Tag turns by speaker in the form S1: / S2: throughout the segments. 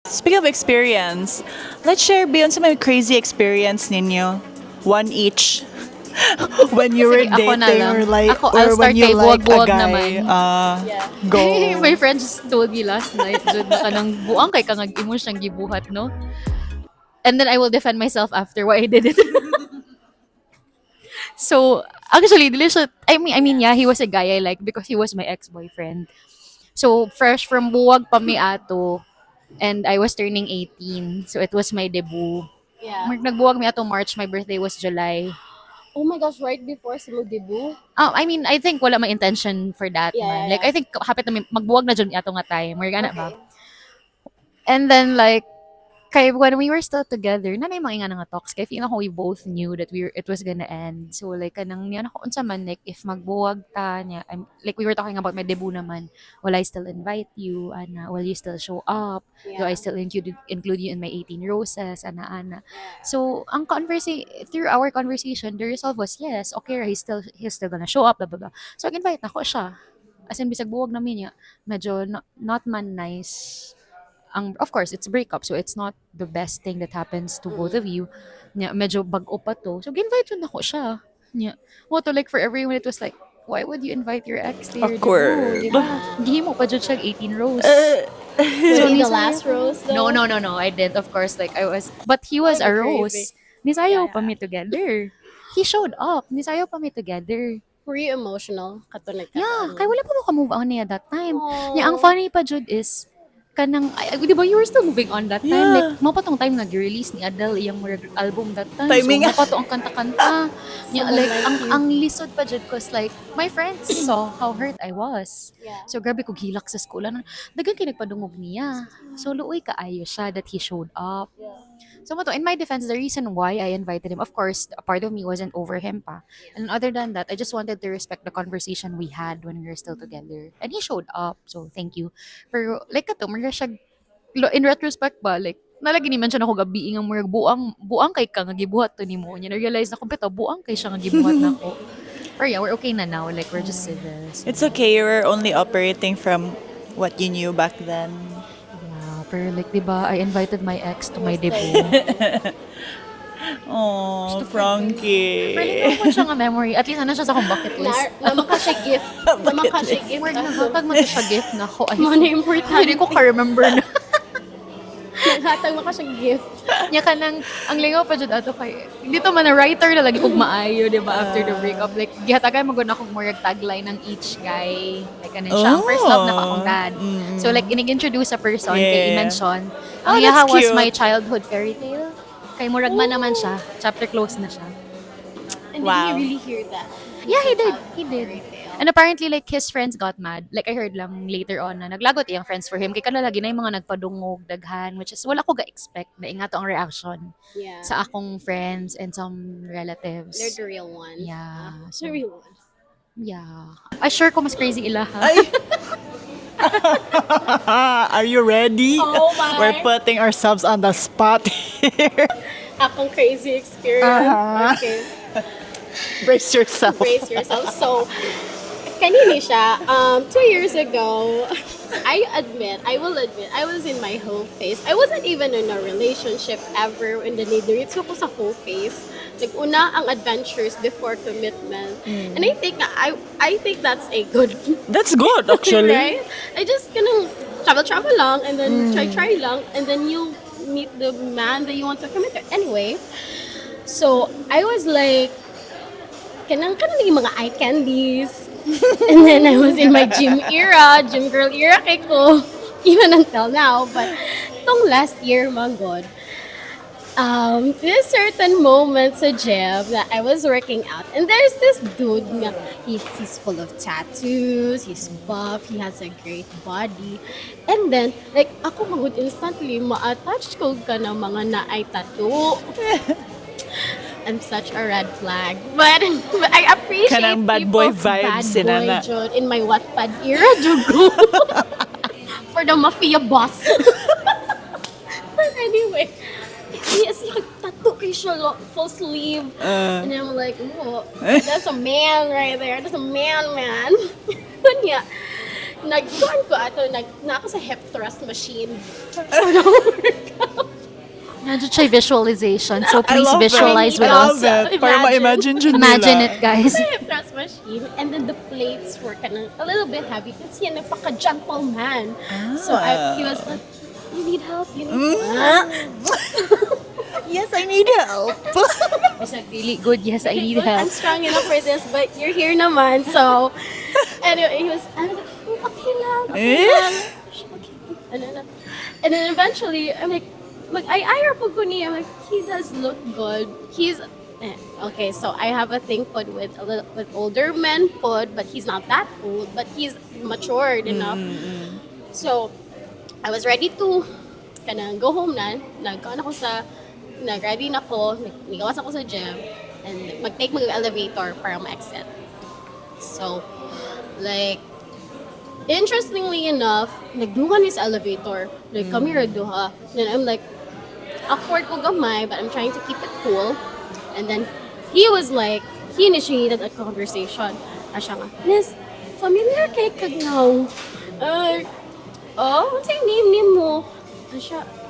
S1: Speaking of experience, let's share beyond sa mga crazy experience ninyo. One each. When you were
S2: Sige, ako na
S1: dating
S2: lang.
S1: or like
S2: Ako, I'll
S1: or when
S2: start
S1: you
S2: kay
S1: like a
S2: buwag-buwag
S1: guy,
S2: naman.
S3: Yeah.
S1: go.
S2: My friend just told me last night, Jud, na kanang buang kay kang imo siyang gibuhat, no? And then I will defend myself after why I did it. So, actually, dili siya, I mean, yeah, he was a guy I like because he was my ex-boyfriend. So, fresh from buwag pa mi ato, and I was turning 18. So, it was my debut.
S3: Yeah.
S2: Nagbuwag mi ato March, my birthday was July.
S3: Oh my gosh, right before sa debut.
S2: I mean, I think wala may intention for that,
S3: Yeah,
S2: man.
S3: yeah,
S2: Like,
S3: yeah.
S2: I think hapit na magbuwag na dyan ato nga time. Mga gana ba?
S3: Okay.
S2: And then, like, kay when we were still together, nanay mga nga nga talks. Kaya feeling ko we both knew that it was gonna end. So, like, kanang niya ako unsa man, like, if magbuwag ta niya, like, we were talking about my debut naman. Will I still invite you? Ana, will you still show up? Do I
S3: Yeah.
S2: still include you in my 18 roses? Ana.
S3: Yeah.
S2: So, through our conversation, the result was yes, okay, he's still gonna show up, blah, blah, blah. So, invite na ko siya. As in, bisag buwag namin niya, medyo not man nice. Of course, it's a breakup, so it's not the best thing that happens to both of you. Nya, medyo bag-o pa to. So, invite yun ako siya. Nya, to like for everyone, it was like, why would you invite your ex to your
S1: Awkward.
S2: debut? Diba? Hindi mo pa dyan siya 18 rose.
S3: Was
S2: So,
S3: he the
S2: nisayaw
S3: last
S2: pa-
S3: rose though?
S2: No. I did, of course. Like, but he was a
S3: That'd be
S2: rose.
S3: crazy.
S2: Nisayaw
S3: Yeah,
S2: pa
S3: yeah.
S2: me together. He showed up. Nisayaw pa me together.
S3: Were you emotional? Katunig ka.
S2: Yeah, kaya wala pa mo ka-move on niya that time.
S3: Aww.
S2: Yeah, ang funny pa, Jude, is, di ba you were still moving on that time?
S1: Yeah.
S2: Like, mo pa tong time nag-release ni Adele iyang album that time.
S1: Timing.
S2: So, mo pa to ang kanta-kanta. Yeah, like,
S3: thank you.
S2: ang lisod pa, Jude, cause like, my friends saw how hurt I was.
S3: Yeah.
S2: So, grabe kong hilak sa school. Dagan kayo nagpadungog niya. So, luoy kaayo siya that he showed up.
S3: Yeah.
S2: So, in my defense, the reason why I invited him, of course, a part of me wasn't over him pa. And other than that, I just wanted to respect the conversation we had when we were still together. And he showed up, so thank you. Pero, like, kato, mga siya, in retrospect ba, like, nalagi ni man siya na ako gabi nga mga buang kay ka nga gibuhat to nimo. Niya na-realize na ko, beto, buang kay siya nga gibuhat na ko. Pero yeah, we're okay na now. Like, we're just civil. So.
S1: It's okay, you were only operating from what you knew back then.
S2: Yeah, pero like, di ba, I invited my ex to my debut.
S1: Oh, Frankie.
S2: Pero hindi ko siya nga memory. At least, ano siya sa akong bucket list.
S3: Naman ka siya gift. Naman ka siya gift.
S2: Word na hatag man siya gift na ko. Ay,
S3: Mga na-important.
S2: hindi ko ka-remember na.
S3: Naghatag mo ka siya gift.
S2: Nya ka nang, ang lingaw pa dyan ato kay, dito man na writer na lagi kog maayo, di ba, after the breakup. Like, gihatagay mo gud akong more tagline ng each guy. Like, ano siya, ang first love na ko akong dad. So, like, inig-introduce sa person, kay
S1: Yeah.
S2: i-mention.
S1: Oh,
S2: Ang yaha
S1: that's
S2: was
S1: cute.
S2: my childhood fairy tale. Kay Murag man naman siya. Chapter close na siya.
S3: And
S1: Wow.
S3: did he really hear that?
S2: Yeah, he did. He did. And apparently, like, his friends got mad. Like, I heard lang later on na naglagot iyang friends for him. Kaya lagi na yung mga nagpadungog, daghan, which is wala ko ga-expect na ingato ang reaction
S3: Yeah.
S2: sa akong friends and some relatives.
S3: They're the real ones.
S2: Yeah.
S3: The real ones.
S2: Yeah. I sure ko mas crazy ila ha.
S1: Ay. Are you ready?
S3: Oh my.
S1: We're putting ourselves on the spot here.
S3: Akong crazy experience.
S1: Uh-huh.
S3: Okay.
S1: Brace yourself.
S3: Brace yourself. So, kanini siya, 2 years ago, I will admit, I was in my whole phase. I wasn't even in a relationship ever in the nadiritso ko sa whole phase. Like, una ang adventures before commitment. And I think that's a good,
S1: That's good, actually.
S3: right? I just gonna travel lang, and then try lang, and then you meet the man that you want to commit to. Anyway, so I was like, kanang yung mga eye candies. And then I was in my gym girl era kay ko, even until now. But itong last year, my God, there's certain moments sa gym that I was working out, and there's this dude nga, he's full of tattoos, he's buff, he has a great body. And then, like, ako magud instantly, ma-attach ko ka ng mga na-ay tattoo. I'm such a red flag. But I appreciate
S1: Kanang bad boy
S3: people's
S1: vibes,
S3: bad boy
S1: sinana.
S3: jud in my Wattpad era, jugo. For the mafia boss. But anyway, yes, tattoo kay siya, full sleeve. And I'm like, oh, that's a man right there. That's a man. But yeah, nagkuhan ko ato, na ako sa hip thrust machine. So, na-workout.
S2: Medyo try visualization. So
S1: I
S2: please
S1: love it.
S2: visualize with
S1: I love
S2: us.
S1: it. Para ma-imagine dyan
S2: Imagine
S1: nila.
S2: it, guys.
S3: Sa hip thrust machine, and then the plates were kind of a little bit heavy kasi yan, napaka-gentleman. So he was like, you need help? You need help?
S1: Yes, I need help.
S2: It's like really good. Yes, I need
S3: I'm
S2: help.
S3: strong enough for this, but you're here naman. So, anyway, I was like, okay lang, okay lang. Okay. And then eventually, I'm like, I po ko niya. I'm like, he does look good. He's, okay, so I have a thing pod with older men pod, but he's not that old, but he's matured enough. So, I was ready to kanang go home na. Nag-ready na ko, nagawas ako sa gym, and mag-take mag-elevator para ma-exit. So, like, interestingly enough, nagduha ni sa elevator. Like, kami ra duha. Then I'm like, awkward ko gamay, but I'm trying to keep it cool. And then, he was like, he initiated a conversation. Asya nga, Miss, familiar kay Kagnaw. What's your name mo? Asya,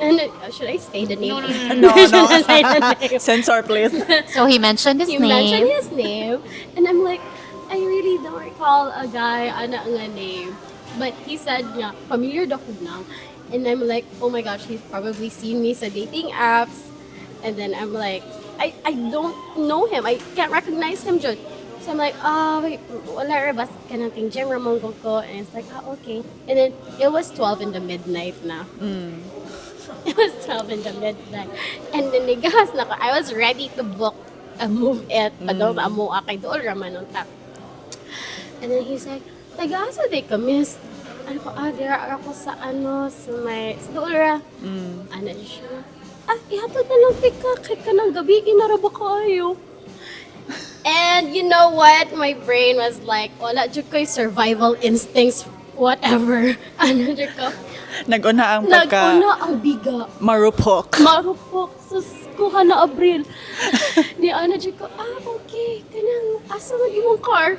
S3: and should I say the name?
S1: No.
S3: Should I say the name?
S1: Censor, please.
S2: So he mentioned his
S3: He
S2: name.
S3: mentioned his name, and I'm like, I really don't recall a guy ana nga name. But he said niya, familiar daw ko na. And I'm like, oh my gosh, he's probably seen me sa dating apps. And then I'm like, I don't know him. I can't recognize him, Jud. So I'm like, wait, wala ra bas kanang gym ramon ko. And it's like, okay. And then it was 12 in the midnight na. It was 12 in the midnight. And then nagahas na ko. I was ready to book a move it. Padol ba mo akay dool raman on tap. And then he's like, taga-asa day ka, miss? Ano ko, dira ako sa sa dool ra. Ano siya? Ihatod na lang tika, kay ka ng gabi, inaraba kayo. And you know what? My brain was like, wala dyan ko'y survival instincts, whatever. Ano dyan ko?
S1: Nag-una ang pagka
S3: Nag-una ang biga.
S1: marupok.
S3: Marupok. Sus, kuha na Abril. Di ano dyan ko, okay. Kanang, asa mo imong car?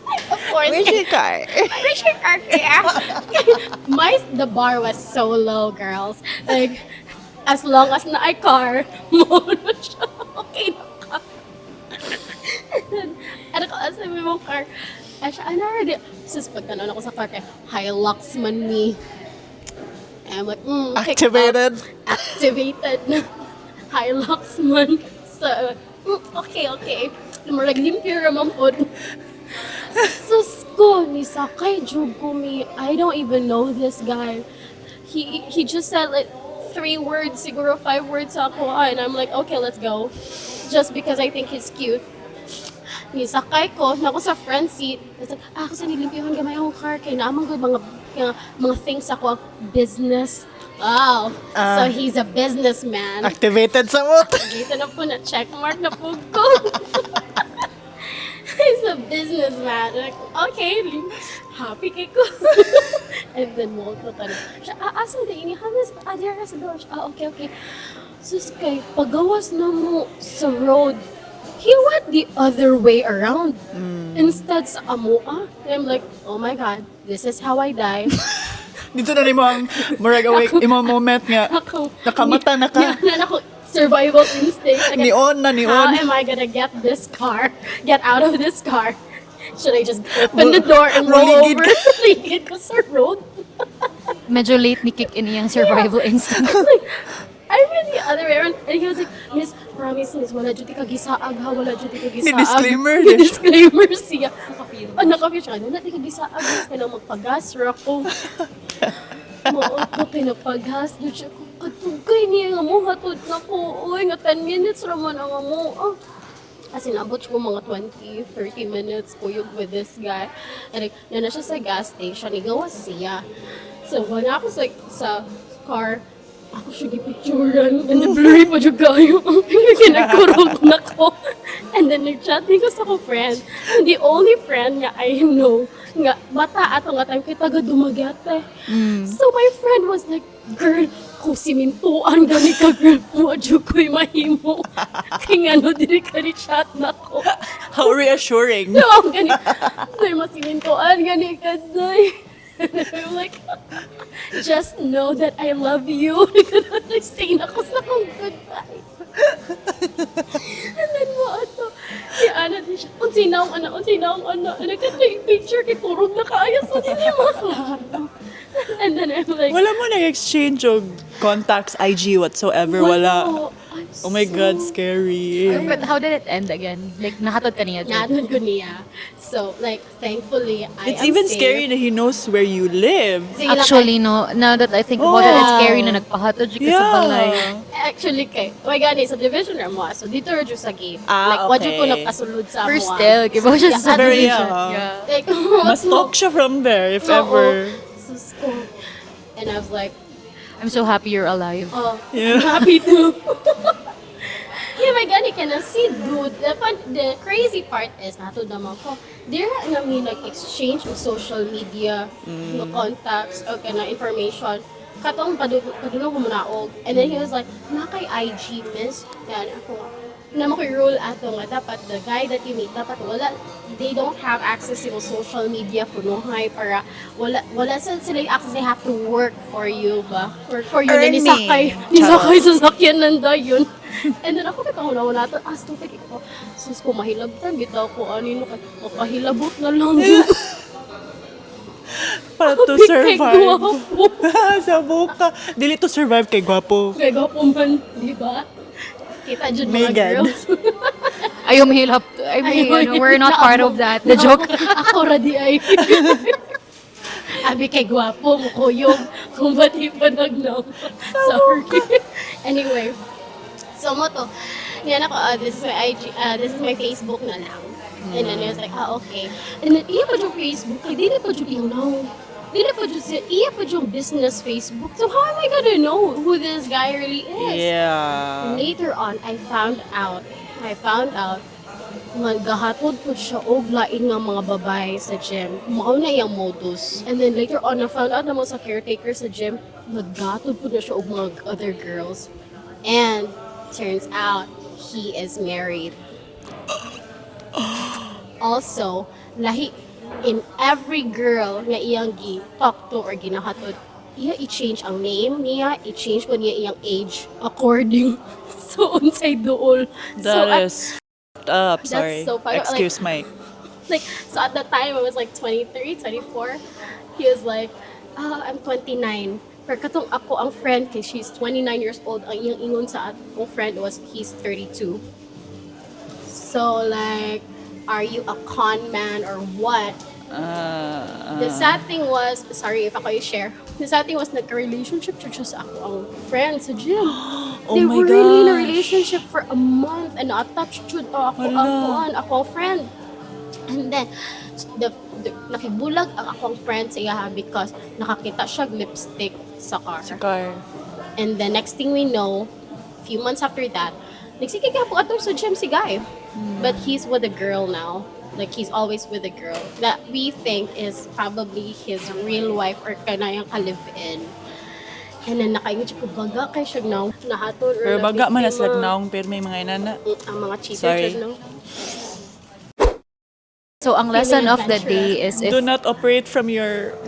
S3: Of course.
S1: Where's your car?
S3: Where's your car, kaya? The bar was so low, girls. Like, as long as na ay car, mo na siya. Okay na ka. Ano ko, asa mo imong car? Asya, already. Sus, pagkanon ako sa car, kaya Hilux man me. And I'm like,
S1: Activated.
S3: Activated na. Hilux man. So, okay. Marag limpyo raman po. Sus ko, ni sakay jugo me. I don't even know this guy. He just said like 3 words, siguro 5 words ako. And I'm like, okay, let's go. Just because I think he's cute. Ni sakay ko, na ako sa front seat. Tapos, ako sa nilimpyuhan gamay akong car. Kaya naman ko mga things ako, business. Wow. So he's a businessman.
S1: Activated sa mot.
S3: Dito na po na checkmark na po ko. He's a businessman. Like, okay, happy kay ko. And then mo ko tanong. Siya, asa na ini hamas adira sa door. Okay. Sus kay pagawas na mo sa road. He went the other way around. Instead sa amoa. I'm like, oh my God, this is how I die.
S1: Dito na rin mo ang murag awake, imong moment nga. Nakamata na ka.
S3: Yan ako, survival instinct. Like,
S1: Nion na
S3: how
S1: nion.
S3: am I gonna get out of this car? Should I just open the door and roll
S1: Maligid
S3: over?
S1: ka.
S3: Maligid ko sa road?
S2: Medyo late ni kick in yung survival instinct.
S3: Like, I went the other way around, and he was like, Miss, promise, Miss, wala dyan ka gisaag ha, wala dyan ka gisaag.
S1: Ni-disclaimer
S3: Ni
S1: din.
S3: disclaimer siya. Nakapil siya, wala dyan ka gisaag, Miss, ka na magpagas, rako. Maot na pinapaghas, doon siya, katugay niya nga mo, hatod na po, uy, nga 10 minutes raman ang mo. As in, abot ko mga 20, 30 minutes kuyog with this guy. And like, na siya sa gas station, igawas siya. So, wala ako sa car, ako siya gipicturan, and then blurry pa siya kayo. Kinagkurog na ko. And then nag-chat din ko sa ko friend. And the only friend nga I know, nga bata ato nga time kay taga Dumaguete. So my friend was like, girl, Kung simintuan gani ka girl mo, adyo ko'y mahimo. Kaya nga no, dili ka ni chat na ko.
S1: How reassuring.
S3: No, ang gani. Day, masimintuan gani ka, day. I'm like, just know that I love you. Say na ko sa kong goodbye. And then mo ato, si Ana din siya, unsay na ang ana. Nagkata yung picture kay turog na kaaya so hindi maklaro. And then I'm like,
S1: Wala mo nag-exchange og contacts, IG, whatsoever. Wala.
S3: I'm
S1: Oh my God,
S3: so
S1: scary.
S2: But how did it end again? Like, nahatod ka niya.
S3: Nathan ko niya. So, like, thankfully, I
S1: It's
S3: am
S1: even
S3: safe.
S1: scary that he knows where you live.
S3: Sige lang,
S2: Actually, no, now that I think about it, it's scary na nagpahatod siya sa balay.
S3: actually, kay, oh my God, sa division na mo. So, dito rin sa gate.
S1: Ah,
S3: Like, wadyo ko
S1: okay.
S3: nakasulod sa
S2: First
S3: mo.
S2: still, kiba siya sa
S1: Very,
S2: subdivision.
S1: yeah.
S3: Like,
S1: Mas talk siya from there, if ever.
S3: Sus ko. And I was like,
S2: I'm so happy you're alive.
S3: oh,
S1: Yeah.
S3: I'm happy too. Yeah, my God, you can see, dude. The crazy part is, nato naman ko, there na may like exchange of social media, no contacts, o kana information. Katong padulong ko munaog. And then he was like, na kay IG, miss. Yan, ako, na rule ato nga, dapat the guy that you meet, dapat wala, they don't have access to social media, kunuhay, para wala sila yung access, they have to work for you ba? Work for you, na
S1: Earning.
S3: nisakay sa sakyan ng dayon. And then ako kita ko na nato, stupid ko, sus ko mahilabtan, bitaw ko, anino ka, makahilabot na lang yun.
S1: Para to
S3: Kay
S1: survive.
S3: gwapo.
S1: Sa boka. Dili to survive kay gwapo.
S3: Kay gwapo man, di ba? Kita dyan mga
S1: Megan.
S3: girls.
S2: Ayaw mahilap. I mean, we're not part of that. The joke.
S3: Ako radi ay. Abi kay gwapo, mukuyog. Kung ba't ipanagnaw. Sorry. Anyway. So mo to. Yan ako, this is my IG, this is my Facebook na lang. And then I was like, okay. And then iya pa yung Facebook, hindi na pa yung tingnaw. Hindi pa iya pa yung business Facebook. So how am I gonna know who this guy really is?
S1: Yeah.
S3: Later on, I found out, gahatod po siya og lain nga mga babae sa gym. Mao na yung modus. And then later on, I found out naman sa caretaker sa gym, naggatod po na siya og mga other girls. And turns out, he is married. Also, lahi in every girl nga iyang gi-talk to or ginahatod, iya i-change ang name niya, i-change po niya iyang age according so unsay duol.
S1: That is f***ed up.
S3: That's
S1: Sorry.
S3: so funny.
S1: Excuse my...
S3: So at that time I was like 23, 24. He was like, I'm 29. Pero katong ako ang friend kay she's 29 years old, ang iyang ingon sa akong friend was he's 32. So like, are you a con man or what? The sad thing was, sorry if ako i-share, the sad thing was nagka-relationship siya sa ako ang friend sa gym.
S1: Oh
S3: They
S1: my
S3: were really in a
S1: gosh.
S3: relationship for a month and attached to ako friend. And then, nakibulag ang akong friend sa iya because nakakita siya lipstick sa car.
S1: Scar.
S3: And the next thing we know, a few months after that, nagsikigya po ato sa gym si guy. But he's with a girl now. Like, he's always with a girl that we think is probably his real wife or kanayang ka-live-in. And then, nakaingon siya ko, baga kay siya now. Nahatol or
S1: Pero baga man nas
S3: nabiktima.
S1: lagnaong pero may mga inana.
S3: Ang mga cheaters,
S1: Sorry.
S3: no?
S2: So, ang lesson of the day is if
S1: Do not operate from your...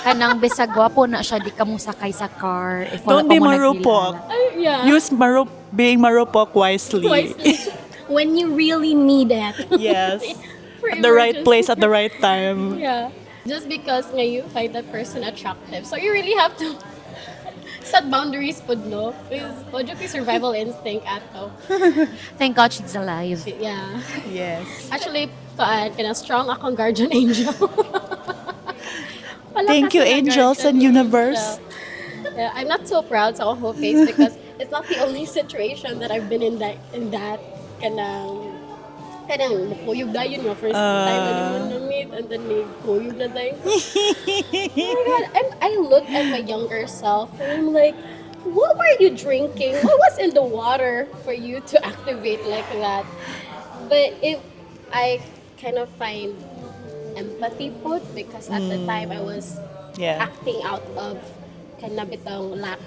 S2: kanang bisag gwapo na siya, di ka mo sakay sa car. If wala
S1: Don't
S2: pa
S1: be
S2: mo
S1: marupok.
S2: nagkilala.
S3: Yeah.
S1: Use being marupok wisely.
S3: Wisely. When you really need it.
S1: Yes.
S3: For
S1: At the right
S3: emergency.
S1: place at the right time.
S3: Yeah. Just because nga you find that person attractive. So you really have to set boundaries po, no? Because wajud kay survival instinct ato.
S2: Thank God she's alive.
S3: Yeah.
S1: Yes.
S3: Actually, kana strong akong guardian angel. Wala
S1: Thank
S3: kasi
S1: you,
S3: na
S1: angels
S3: guardian
S1: and universe.
S3: angel. Yeah, I'm not so proud sa akong whole face because it's not the only situation that I've been in that kanang kuyog dayon nga first time na mo na meet and then may kuyog na dayon. Oh my God, I look at my younger self and I'm like, what were you drinking? What was in the water for you to activate like that? But I kind of find empathy po because at the time I was
S1: Yeah.
S3: acting out of kanabitang lack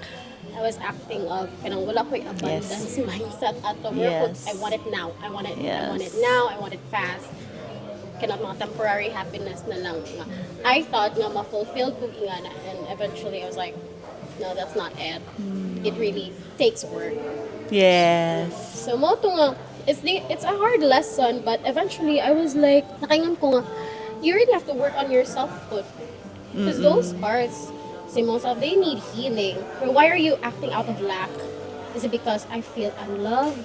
S3: I was acting of kanang wala ko'y
S1: Yes.
S3: abundance mindset ato. Mura ko, I
S1: Yes.
S3: want it now. I want it
S1: Yes.
S3: now. I want it fast. Kanang mga temporary happiness na lang nga. I thought nga ma-fulfill ko ingana, and eventually I was like, no, that's not it. It really takes work.
S1: Yes.
S3: So mo to nga, it's a hard lesson, but eventually I was like, nakaingon ko nga, you really have to work on yourself po. Because those parts, say myself, they need healing. But why are you acting out of lack? Is it because I feel unloved?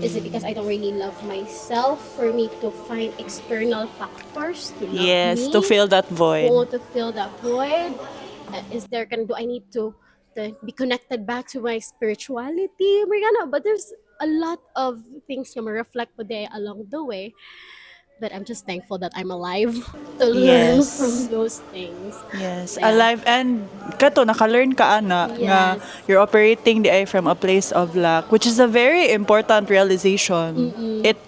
S3: Is it because I don't really love myself for me to find external factors to love
S1: Yes, to
S3: me?
S1: fill that void.
S3: To fill that void? Is there do I need to be connected back to my spirituality? Marigana, but there's a lot of things na reflect po there along the way. But I'm just thankful that I'm alive to learn from
S1: Yes.
S3: those things.
S1: Yes,
S3: So yeah.
S1: alive and kato naka-learn ka ana nga
S3: Yes.
S1: you're operating the eye from a place of lack, which is a very important realization.
S3: Mm-mm.
S1: It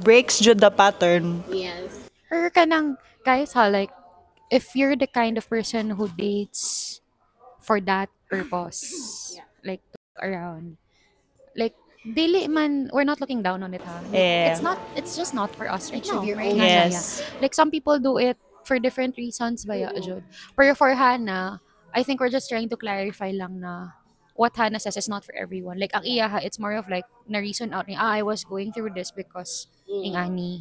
S1: breaks jud the pattern.
S3: Yes.
S2: Or kanang, guys ha, like, if you're the kind of person who dates for that purpose,
S3: Yeah.
S2: like, around, like, dili man, we're not looking down on it ha. Like,
S1: Yeah.
S2: it's just not for us right
S3: Each of
S2: now.
S3: your
S2: Right
S3: own
S2: nga na, yeah.
S1: Yes.
S2: Like, some people do it for different reasons baya,
S3: Mm-mm.
S2: Jud. Pero for Hannah, I think we're just trying to clarify lang na what Hannah says is not for everyone. Like, ang iya ha, it's more of like, na-reason out niya, I was going through this because, ing
S3: Mm.
S2: ani.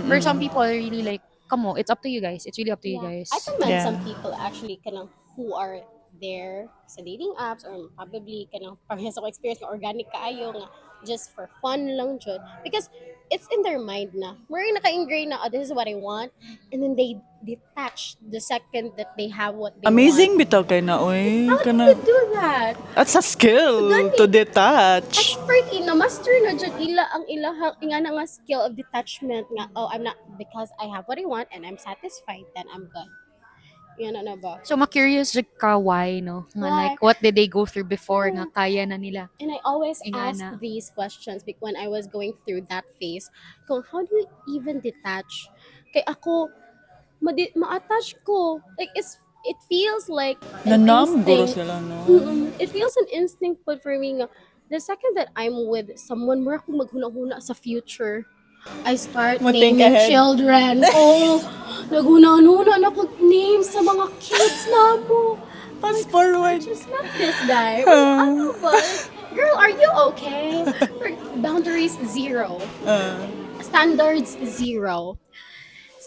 S2: For some people, are really like, come on, it's up to you guys. It's really up to you
S3: Yeah. I
S2: guys.
S3: commend
S1: Yeah.
S3: some people actually kanang who are there sa dating apps or probably kanang parehas ako experience nga organic kaayo nga just for fun lang jud because it's in their mind na we're naka-ingrain na oh, this is what I want, and then they detach the second that they have what they
S1: Amazing
S3: want.
S1: bitaw kay na oy
S3: How do
S1: kana.
S3: you do that?
S1: That's a skill to
S3: Gani.
S1: detach.
S3: Expert na master na jud ila ang ilahang ingana nga skill of detachment nga oh I'm not because I have what I want and I'm satisfied then I'm good. Yan na ba?
S2: So, ma-curious jud ka why, no? Nga,
S3: Why?
S2: like, what did they go through before nga
S3: Yeah.
S2: kaya na nila?
S3: And I always ask
S2: Ingana.
S3: these questions when I was going through that phase. Kung how do you even detach? Kay ako, ma-attach ko. Like, it feels like an
S1: Nanam guro
S3: instinct.
S1: sila no.
S3: It feels an instinct but for me nga, the second that I'm with someone, mura akong maghuna-huna sa future. I start
S1: Mo think
S3: naming
S1: ahead.
S3: children. Oh, naghuna-huna na ko names sa mga kids na mo.
S1: Fast forward.
S3: Just met this guy. Ano ba? Girl, are you okay? Boundaries zero. Standards zero.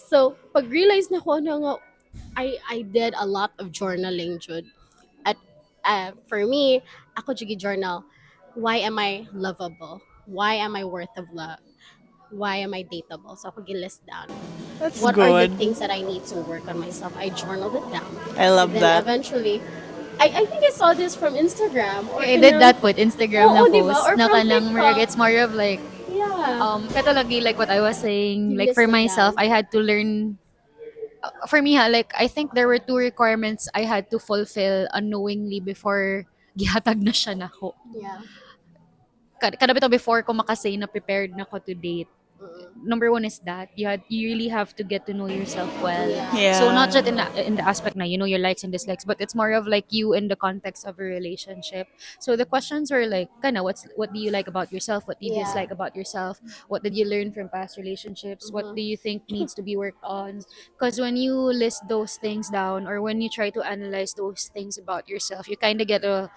S3: So, pag-realize na ko na nga, I did a lot of journaling, Jude. At for me, ako jugi journal, why am I lovable? Why am I worth of love? Why am I dateable? So ako list down.
S1: That's
S3: What are the
S1: good.
S3: things that I need to work on myself? I journaled it down.
S1: I love
S3: And then
S1: that.
S3: eventually, I think I saw this from Instagram. Or
S2: I did
S3: kanang-
S2: that with Instagram na
S3: Oo, diba?
S2: post.
S3: Or
S2: Na
S3: from
S2: kanang
S3: TikTok.
S2: it's more of like,
S3: Yeah.
S2: katalagi, like what I was saying,
S3: You
S2: like for
S3: listed
S2: myself,
S3: down.
S2: I had to learn, for me ha, like, I think there were two requirements I had to fulfill unknowingly before gihatag na siya na ko.
S3: Yeah.
S2: Kada bitaw before ko makasay na prepared na ko to date.
S3: Mm-mm.
S2: Number one is that you really have to get to know yourself well.
S3: Yeah.
S1: Yeah.
S2: So not just in the aspect na you know your likes and dislikes, but it's more of like you in the context of a relationship. So the questions were like, kind of what do you like about yourself? What do you
S3: Yeah.
S2: dislike about yourself? What did you learn from past relationships? What do you think needs to be worked on? Because when you list those things down or when you try to analyze those things about yourself, you kind of get an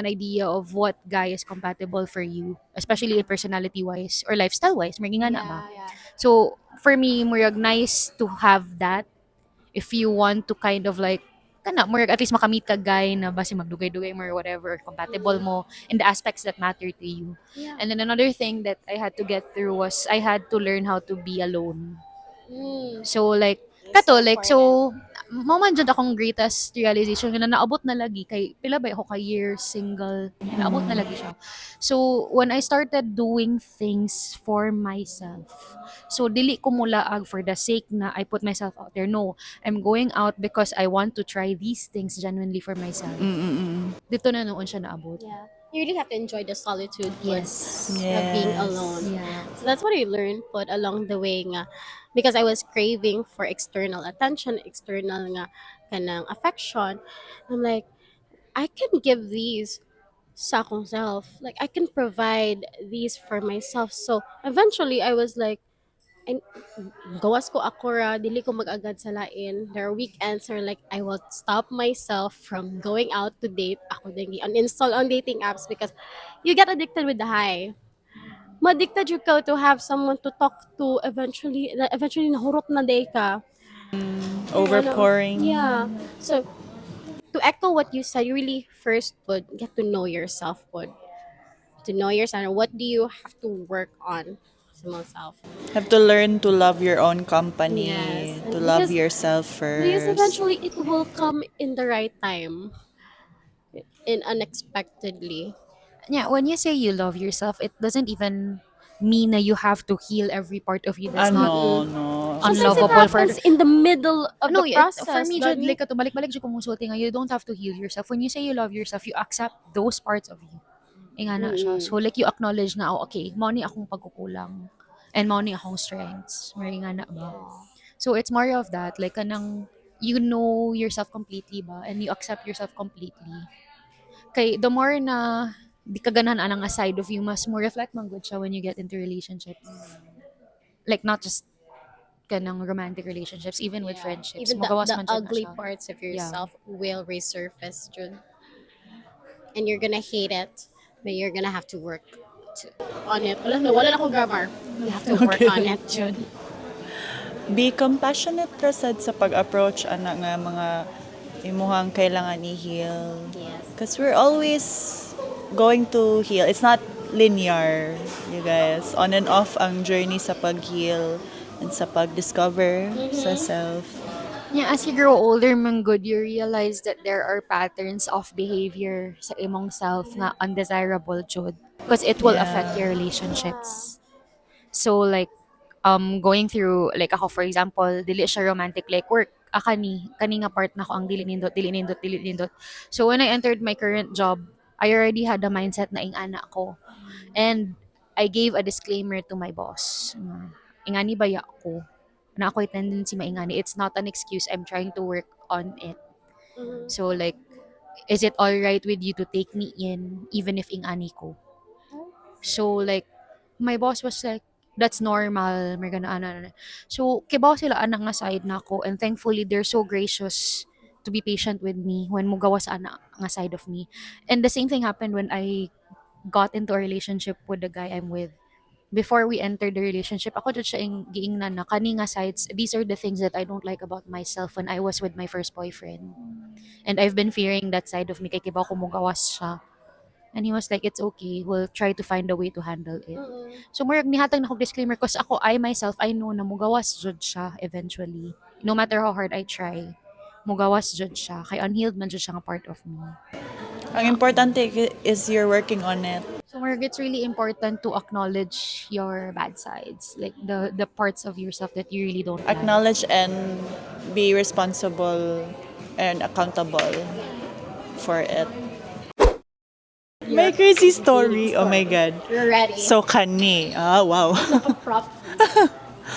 S2: idea of what guy is compatible for you, especially personality wise or lifestyle wise. Maging nga na ba?
S3: Yeah.
S2: So for me, murag nice to have that if you want to kind of like murag at least makamit ka guy na basi magdugay-dugay mo or whatever, compatible mo in the aspects that matter to you.
S3: Yeah.
S2: And then another thing that I had to get through was I had to learn how to be alone. So like
S3: It's
S2: kato
S3: so
S2: like so mo man jud akong greatest realization nga naabot na lagi kay pila ba ako ka years single, naabot na lagi siya. So when I started doing things for myself, so dili ko mulaag for the sake na I put myself out there. No, I'm going out because I want to try these things genuinely for myself. Dito na noon siya naabot.
S3: Yeah. You really have to enjoy the solitude
S2: Yes.
S3: of being
S1: Yes.
S3: alone.
S2: Yeah.
S3: So that's what I learned but along the way nga because I was craving for external attention, external nga kanang affection. I'm like I can give these sa akong self. Like I can provide these for myself. So eventually I was like, I, gawas ko akora, dili ko mag-agad sa lain. There are weekends where like I will stop myself from going out to date. Ako din uninstall on dating apps because you get addicted with the high. Madicted you go to have someone to talk to eventually nahurot na day ka. Ano,
S1: Overpouring.
S3: yeah. So to echo what you said, you really first would get to know yourself would to know yourself. What do you have to work on sa mga self?
S1: Have to learn to love your own company,
S3: Yes.
S1: to
S3: And
S1: love yourself
S3: because
S1: first.
S3: eventually it will come in the right time and unexpectedly.
S2: Yeah, when you say you love yourself, it doesn't even mean that you have to heal every part of you that's not
S1: Ano,
S3: Mm-mm.
S1: no.
S3: Sometimes it
S2: unlovable for
S3: happens in the middle of
S2: no,
S3: the
S2: for
S3: process,
S2: me, Jud,
S3: Donnie.
S2: like, kato, balik-balik dyan kumusulti nga, you don't have to heal yourself. When you say you love yourself, you accept those parts of you. Eh nga na siya.
S3: Mm-mm.
S2: So, like, you acknowledge na, oh, okay, mao ni akong pagkukulang. And mao ni akong strengths. Mari nga na ba? So, it's more of that. Like, kanang, you know yourself completely ba? And you accept yourself completely. Kay, the more na di ka ganahan anang a side of you, mas more reflect man good siya when you get into relationships. Like, not just kanang romantic relationships, even with friendships.
S3: Even
S2: Magawas
S3: the
S2: man jud na
S3: ugly
S2: siya.
S3: parts of
S2: Yeah.
S3: yourself will resurface, June. And you're gonna hate it, but you're gonna have to work on it. Wala na ko grammar. You have to work on it, June.
S1: Be compassionate ra sad sa pag-approach ana nga mga imuhang kailangan i-heal.
S3: Yes.
S1: Because we're always going to heal. It's not linear, you guys. On and off ang journey sa pag-heal and sa pag-discover sa self.
S2: Yeah, as you grow older, man good, you realize that there are patterns of behavior sa imong self nga undesirable jud. Because it will affect
S1: Yeah.
S2: your relationships. So like, going through, like ako for example, dili siya romantic like work. Kani nga part na ko ang dili nindot, dili nindot, dili nindot. So when I entered my current job, I already had a mindset na ingana ako. And I gave a disclaimer to my boss. Ingani baya ako? Na ako'y tendency maingani. It's not an excuse. I'm trying to work on it.
S3: Mhm.
S2: So like, is it alright with you to take me in even if ingani ko? So like, my boss was like, that's normal. May gana, ano. So, kibaw sila anang nga side na ako. And thankfully, they're so gracious to be patient with me when mugawa sa ana nga side of me. And the same thing happened when I got into a relationship with the guy I'm with. Before we entered the relationship, ako jud siya giingnan na kani nga sides. These are the things that I don't like about myself when I was with my first boyfriend. And I've been fearing that side of me kay kibaw ko mugawas siya. And he was like, it's okay. We'll try to find a way to handle it.
S3: Mm-mm.
S2: So, murag nihatag na ko disclaimer because ako, I myself, I know na mugawas jud siya eventually. No matter how hard I try, mugawas jud siya. Kay unhealed man jud siya nga part of me.
S1: Ang importante is you're working on it.
S2: So, murag it's really important to acknowledge your bad sides. Like, the parts of yourself that you really don't like.
S1: Acknowledge and be responsible and accountable for it. May crazy story. Oh my God.
S3: You're ready.
S1: So, kani. Ah, wow.
S3: Naka-prop.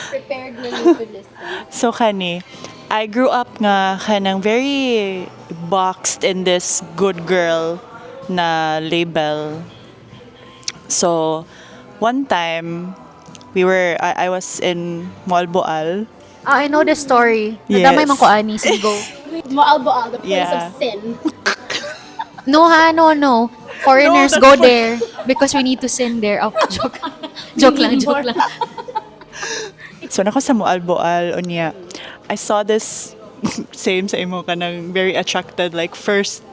S3: Prepared na you to listen.
S1: So, kani. I grew up nga kanang very boxed in this good girl na label. So, one time, I was in Malboal.
S2: I know the story.
S1: Yes.
S2: Nadamay man ko ani. Sige, go.
S3: Moalboal, the place
S1: Yeah.
S3: of sin.
S2: No ha, no. Foreigners
S1: No,
S2: go
S1: that's
S2: there because we need to sin there. Oh, joke. joke lang.
S1: So, nako sa Moalboal, unya, I saw this, same sa imo ka ng very attracted, like first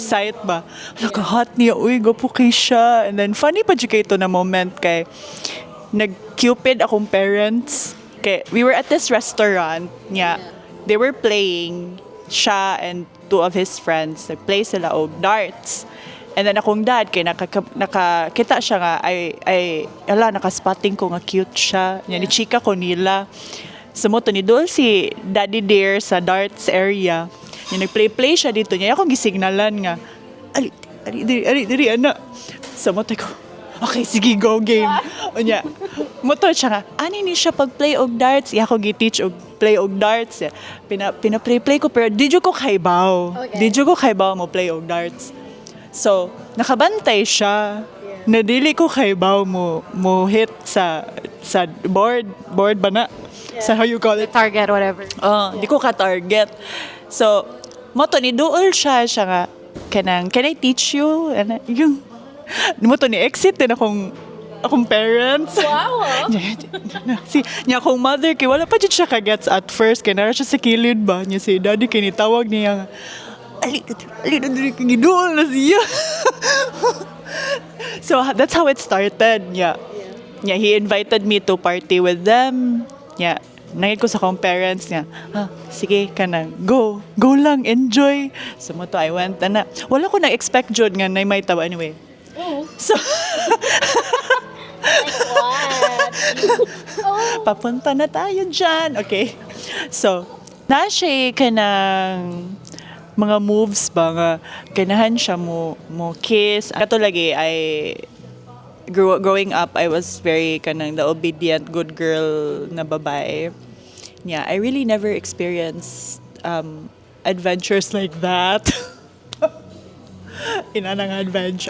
S1: sight ba? Naka-hot niya, uy, gapo kay siya. And then, funny pa dyan ito na moment kay, nag-cupid akong parents. Kay, we were at this restaurant niya. They were playing, siya and two of his friends. Nag-play sila og darts. And then akong dad, kay nakakita siya nga, nakaspotting ko nga cute siya. Yan, ni chika ko nila. Sumoto ni Dol si Daddy Dear sa darts area. Yung nag-play siya dito niya. Akong gisignalan nga, diri, ana. Sumoto ko, okay, sige, go game. O niya, moto siya nga, ani ni siya pag-play og darts. Iya ko gi-teach og play og darts. Pina-play ko pero di jud ko kaibaw.
S3: Okay.
S1: Di jud ko kaibaw mo play og darts. So, nakabantay siya. Nadili ko kaibaw mo hit sa board ba na? Sa how you call it?
S2: Target, whatever.
S1: Di ko ka-target. So, mo to ni duol siya nga kanang can I teach you? Ano yung mo to ni exit din akong parents.
S3: Wow.
S1: Niya akong mother kay wala pa jud siya ka-gets at first kay nara siya sa kilid ba niya si daddy kinitawag niya ali dali giduol na siya. So that's how it started. Yeah, he invited me to party with them. Yeah, nangit ko sa akong parents niya. Sige ka na, go lang, enjoy. So mo to I went na. Wala ko na-expect jud nga na may tawa anyway.
S3: Oh.
S1: So
S3: Like what? Oh.
S1: papunta na tayo dyan. Okay. So, na siya kanang mga moves ba nga ganahan siya mo kiss. Kato lagi, growing up, I was very kanang the obedient, good girl na babae. Yeah, I really never experienced adventures like that. Inanang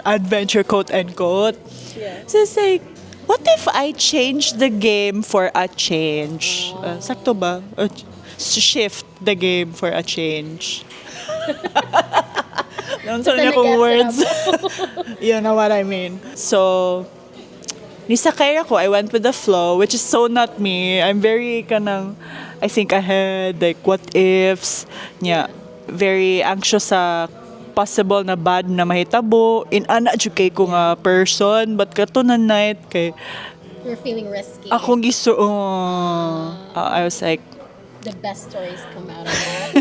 S1: adventure quote and quote.
S3: Yeah.
S1: So it's like, what if I change the game for a change? Sakto ba? Shift the game for a change. Don't tell me kung words. You know what I mean. So, nisakay ako. I went with the flow, which is so not me. I'm very kanang, I think ahead, like what ifs. Yeah. Very anxious sa possible na bad na mahitabo. In-ana-educate ko nga person. But kato na night, kay
S3: You're feeling risky.
S1: akong I was like,
S3: The best stories come out of that.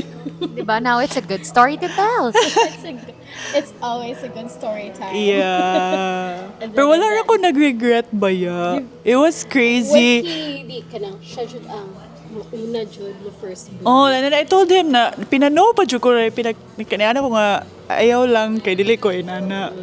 S2: Diba? Now it's a good story to tell.
S3: It's always a good story time.
S1: yeah.
S3: And then
S1: Pero wala
S3: again,
S1: rin ako nag-regret ba ya? It was
S3: Was
S1: crazy.
S3: he di ka nang siya jud ang una jud mo first book?
S1: Oh, and then I told him na pinano pa jud ko na pinagkaniana ko nga ayaw lang kay dili ko inana.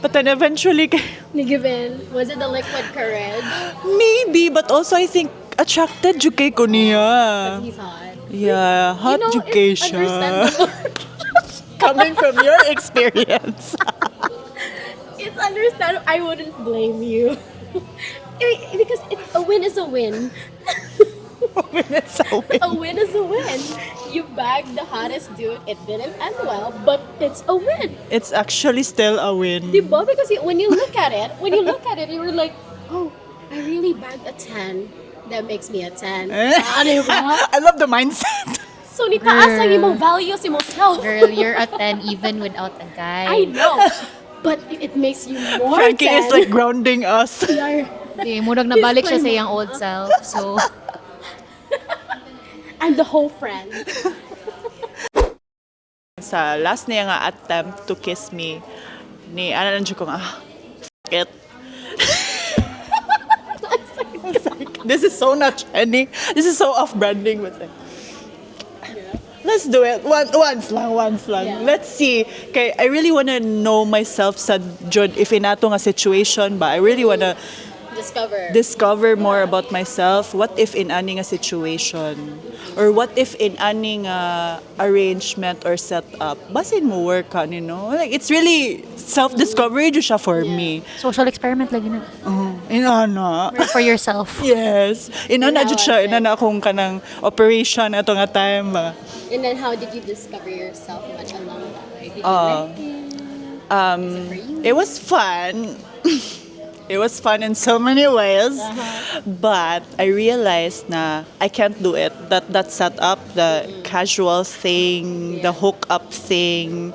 S1: But then eventually
S3: Nigiven, was it the liquid courage?
S1: maybe, but also I think attracted jud kay ko niya.
S3: He's hot.
S1: Yeah, hot jud kay
S3: it's
S1: siya.
S3: understandable.
S1: Coming from your experience.
S3: It's understandable. I wouldn't blame you. Because a win is a win.
S1: It's so
S3: A win is a win. You bagged the hottest dude. It didn't end well, but it's a win.
S1: It's actually still a win.
S3: Diba? Because when you look at it, you were like, oh, I really bagged a 10. That makes me a 10. Diba?
S1: I love the mindset.
S3: So, ni taas ang imong values, imong self.
S2: Girl, you're a 10 even without a guy.
S3: I know. But it makes you more
S1: Frankie
S3: 10.
S1: is like grounding us.
S3: Yeah.
S2: Di, murag nabalik siya sa iyang old self. So,
S3: I'm the whole friend.
S1: Sa last niya nga attempt to kiss me, ano lang ko nga, f*** it. This is so not Chennie. This is so off-branding. But like, let's do it. Once lang.
S3: Yeah.
S1: Let's see. Okay, I really wanna know myself sa jud if inato nga situation ba. I really wanna discover more about myself. What if in any nga situation? Or what if in any nga arrangement or setup? Basin mo work ka, you know? Like, it's really self-discovery siya for me.
S2: social experiment lagi na.
S1: Inana.
S2: For yourself.
S1: Yes. Inana jud siya. Inana akong kanang operation ato nga time ba.
S3: And then how did you discover yourself much along that way? Did you like it?
S1: It was fun. It was fun in so many ways. But I realized na I can't do it. That setup, the casual thing, the hook up thing,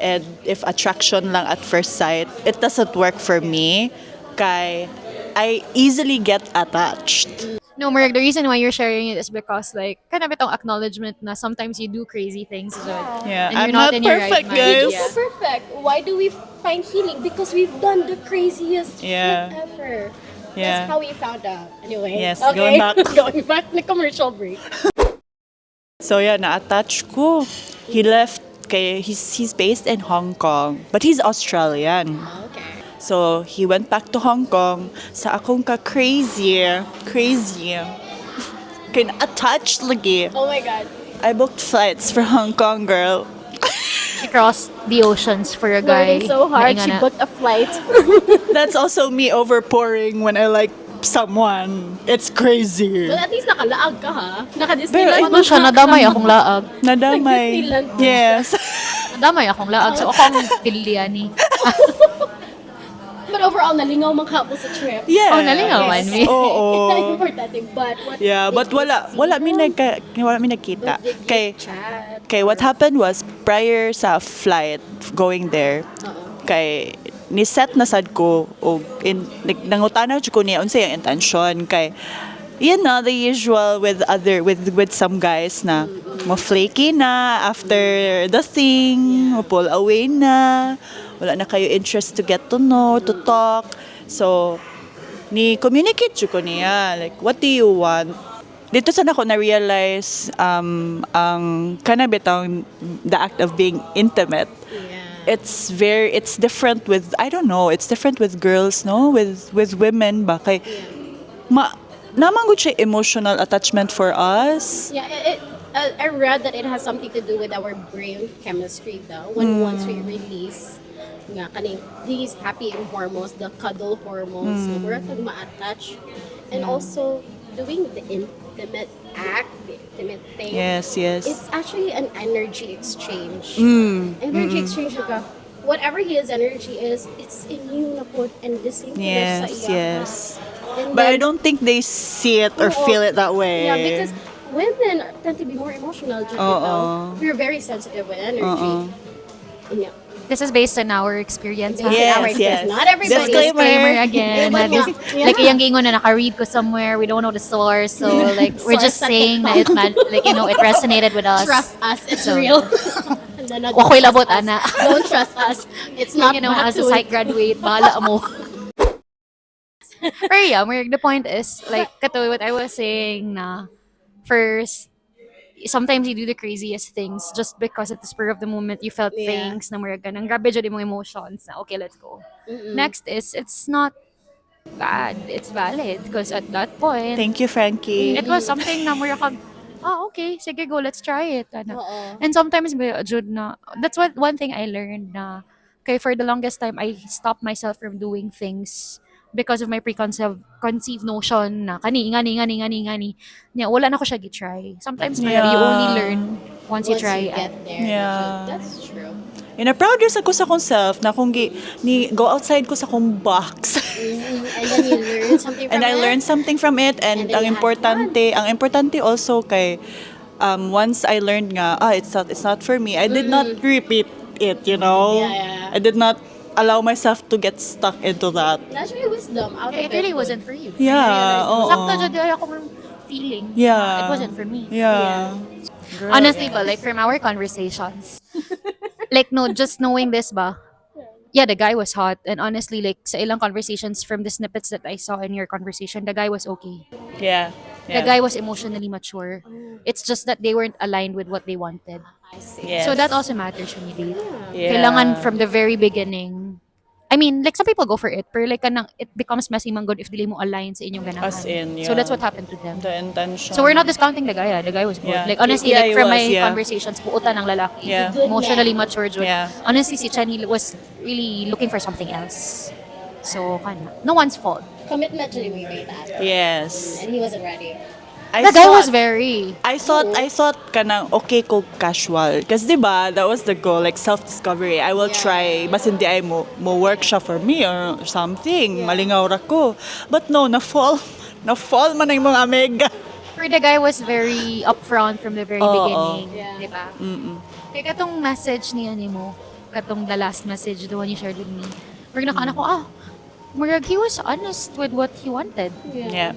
S1: and if attraction lang at first sight, it doesn't work for me. Kay I easily get attached.
S2: No, Marek, the reason why you're sharing it is because, like, kind of itong acknowledgement na sometimes you do crazy things.
S1: Yeah,
S2: and
S1: I'm
S2: you're not
S1: not
S2: in your
S1: perfect,
S2: right mind.
S1: guys.
S2: Yeah.
S3: So perfect. Why do we find healing? Because we've done the craziest
S1: Yeah.
S3: shit ever.
S1: Yeah.
S3: That's how we found out. Anyway.
S1: Yes,
S3: okay.
S1: going back.
S3: Going back to the commercial break.
S1: So yeah, na-attach ko. He left kay he's based in Hong Kong, but he's Australian.
S3: Okay.
S1: So he went back to Hong Kong. Sa akong ka crazy. Kin-attached lagi.
S3: Oh my God.
S1: I booked flights for Hong Kong, girl.
S2: She crossed the oceans for a guy.
S3: Flirting so hard,
S2: na
S3: she
S2: ingana.
S3: booked a flight.
S1: That's also me overpouring when I like someone. It's crazy.
S3: But at least nakalaag ka ha.
S1: Pero
S3: Naka-Disneyland
S2: Ano siya, nadamay akong laag.
S1: Nadamay.
S3: Nag-Disneyland pa
S1: Yes.
S2: Nadamay akong laag. So, akong tiliani.
S3: But overall, nalingaw man ka po sa trip.
S1: Yes.
S2: Oh, nalingawan me.
S1: Oo.
S3: Importante. But what
S1: Yeah, but
S3: did you see?
S1: wala mi nagkita.
S3: But did you
S1: Kay
S3: chat?
S1: what happened was prior sa flight going there, kay ni set na sad ko og nangutana jud ko niya unsa yung intention kay the usual with some guys na mo flaky na after the thing, mo pull away na, wala na kayo interest to get to know, to talk. So ni communicate jud ko niya like what do you want. Dito sa nako na realize ang kana bitang the act of being intimate.
S3: Yeah.
S1: It's different with I don't know, it's different with girls, no, with women ba kay naman gud siya emotional attachment for us.
S3: Yeah, I read that it has something to do with our brain chemistry though. When once we release nga kaning these happy hormones, the cuddle hormones, we're kag ma-attach. And also doing the intimate act, the intimate thing.
S1: Yes.
S3: It's actually an energy exchange. Energy exchange ka. Whatever his energy is, it's in you na po and the same thing sa iya.
S1: Yes.
S3: And
S1: But I
S3: then-
S1: don't think they see it or
S3: Oo.
S1: feel it that way.
S3: Yeah, because women tend to be more emotional. We're very sensitive with energy. Yeah.
S2: This is based on our experience.
S3: Based
S2: ha?
S3: on
S1: Yes,
S3: our experience.
S1: yes.
S3: Not everybody.
S2: Disclaimer again.
S3: Iba nga. Yeah.
S2: Like, iyang gingon na naka-read ko somewhere. We don't know the source. So, like, we're just
S3: Source sa
S2: saying that it resonated with us.
S3: Trust us, it's
S2: So,
S3: real. And then, don't
S2: Wakoy
S3: trust
S2: labot,
S3: us.
S2: ana.
S3: Don't trust us. It's not back
S2: As a
S3: to
S2: psych graduate, bahala mo. Pero yeah, the point is, like, kato what I was saying na, first, sometimes you do the craziest things just because at the spur of the moment you felt
S3: Yeah.
S2: things na mga ganang grabe jud imong emotions na okay, let's go. Next is, it's not bad, it's valid because at that point
S1: Thank you, Frankie.
S2: it was something na mura kag okay, sige, go, let's try it. Ano.
S3: Oo.
S2: And sometimes jud na that's what one thing I learned na okay, for the longest time I stopped myself from doing things because of my conceived notion na kani nya wala na ko siya gi-try. Sometimes you only learn once you try.
S3: get there.
S1: Yeah.
S3: That's true.
S1: Proud yun ako sa kong self na kung ni go outside ko sa kong box.
S3: And then you learn something from
S1: And I
S3: it.
S1: learned something from it
S3: And
S1: and
S3: then
S1: ang
S3: you had
S1: importante also kay once I learned nga it's not for me, I did not repeat it, you know.
S3: Yeah.
S1: I did not allow myself to get stuck into that.
S3: That's really wisdom out
S2: It
S3: of
S2: really wasn't for you.
S1: Yeah,
S2: Sakto
S1: oo.
S2: jud ay ako ng feeling.
S1: Yeah.
S2: It wasn't for me.
S1: Yeah. Girl.
S2: Honestly, but like from our conversations, like no, just knowing this ba, yeah, the guy was hot, and honestly, like sa ilang conversations from the snippets that I saw in your conversation, the guy was okay.
S1: Yeah.
S2: The guy was emotionally mature. It's just that they weren't aligned with what they wanted.
S3: I see.
S1: Yes.
S2: So that also matters when you date.
S1: Yeah.
S2: Kailangan from the very beginning. I mean, like some people go for it, pero like it becomes messy man good if dili mo align sa inyong ganahan.
S1: As in,
S2: So
S1: yeah.
S2: that's what happened to them.
S1: The intention.
S2: So we're not discounting the guy. The guy was good.
S1: Yeah.
S2: Like honestly,
S1: Yeah,
S2: like
S1: he
S2: from
S1: was,
S2: my
S1: yeah.
S2: conversations, buutan ng lalaki.
S1: Yeah.
S3: Good
S2: Emotionally
S3: man.
S2: mature jud.
S1: Yeah.
S2: Honestly, si Chennie was really looking for something else. So kana, no one's fault.
S3: Commitment to we made that.
S1: Yes.
S3: And he wasn't ready.
S1: I
S2: The guy
S1: thought-
S2: was very.
S1: I thought kanang okay ko casual. Kasi diba, that was the goal, like self-discovery. I will try, mas hindi ay mo work siya for me or something. Malingaw ra ko. But no, na-fall man ang mga mega.
S2: The guy was very upfront from the very beginning.
S3: Yeah.
S2: Diba? Kaya katong message niya ni mo, katong the last message, the one you shared with me, we're nakaanak ko, murag he was honest with what he wanted.
S1: Yeah.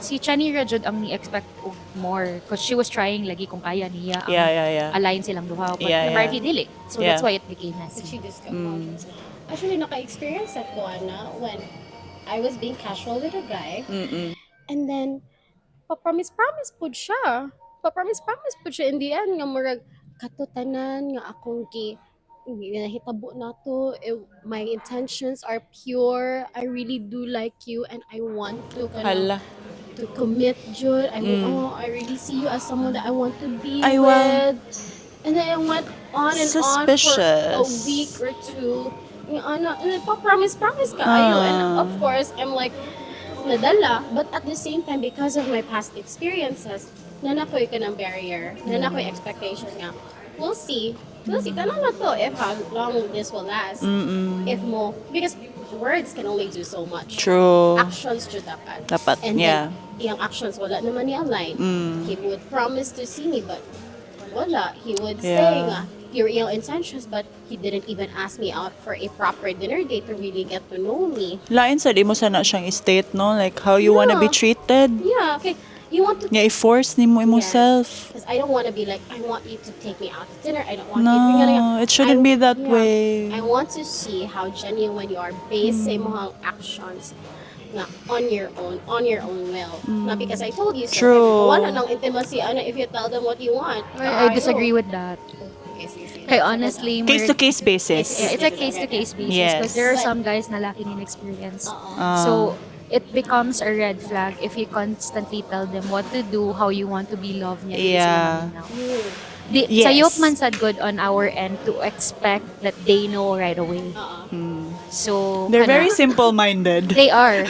S2: Si Chennie Rajud ang ni-expect og more because she was trying lagi kung kaya niya ang
S1: Yeah.
S2: align silang duha. But
S1: Yeah,
S2: apparently dili. So
S1: Yeah.
S2: that's why it became
S3: But
S2: messy.
S3: she discovered. Actually, naka-experience that ko, Ana, when I was being casual with a guy, and then, pa-promise po siya. Pa-promise po siya in the end, nga murag, katutanan, nga akong nahitabo na to, my intentions are pure, I really do like you, and I want to
S1: Hala.
S3: to commit, Jud. I really see you as someone that I want to be
S1: Ay, wow.
S3: with. And then I went on and on for a week
S1: Suspicious.
S3: or two. Yung ano, promise ka ayo. And of
S1: Ah.
S3: course, I'm like, nadala. But at the same time, because of my past experiences, nanakoy ka ng barrier. Nanakoy expectation nga. We'll see. We'll see. Tanong na to if how long this will last. If mo. Because words can only do so much.
S1: True.
S3: Actions jud dapat.
S1: Dapat,
S3: And
S1: yeah.
S3: then, yung actions wala naman ni align. He would promise to see me, but wala. He would say
S1: Yeah.
S3: nga, your real intentions, but he didn't even ask me out for a proper dinner date to really get to know me.
S1: Lain sa di mo sana siyang state, no? Like, how you wanna be
S3: Yeah.
S1: treated.
S3: Yeah, okay. You want to
S1: Nga, i-force ni mo imself.
S3: Because I don't want to be like, I want you to take me out to dinner. I don't want you to
S1: No, it shouldn't be that way.
S3: I want to see how genuine you are based sa imong actions na on your own will. Not because I told you so.
S1: True.
S3: Wala nang intimacy ano if you tell them what you want.
S2: I disagree with that.
S3: Okay, sige.
S2: Kaya honestly,
S1: Case-to-case basis.
S2: yeah, it's a case-to-case basis
S1: Yes.
S2: because there are some guys na lacking in experience.
S1: Ah.
S2: So, it becomes a red flag if you constantly tell them what to do, how you want to be loved niya. Di
S1: Yeah.
S2: sila maminaw.
S1: Yes.
S2: Sayop man sad good on our end to expect that they know right away. So,
S1: They're
S2: kana-
S1: very simple-minded.
S2: They are.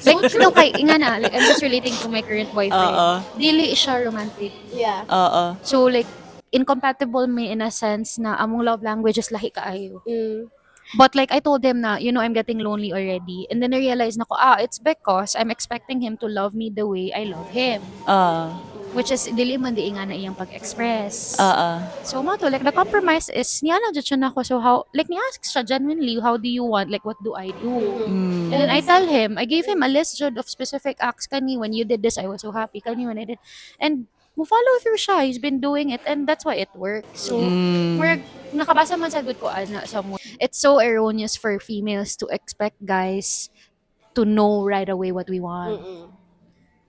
S2: Like, no, kay, nga na, like, I'm just relating to my current boyfriend.
S1: Oo.
S2: Dili siya romantic.
S3: Yeah.
S1: Oo.
S2: So, like, incompatible me in a sense na among love languages lahi kaayo. But like I told him na, I'm getting lonely already. And then I realized na ko, it's because I'm expecting him to love me the way I love him. Which is, dili man di nga na iyang pag-express. So, mo to, like, the compromise is, niya na dyan siya na ako. So, how, like, niya ask siya genuinely, how do you want? Like, what do I do? And then I tell him, I gave him a list Jud, of specific acts. Kani, when you did this, I was so happy. Kani, when I did. And, mo follow through siya. He's been doing it. And that's why it works. So, nakabasa man sa good ko, somewhere. It's so erroneous for females to expect guys to know right away what we want.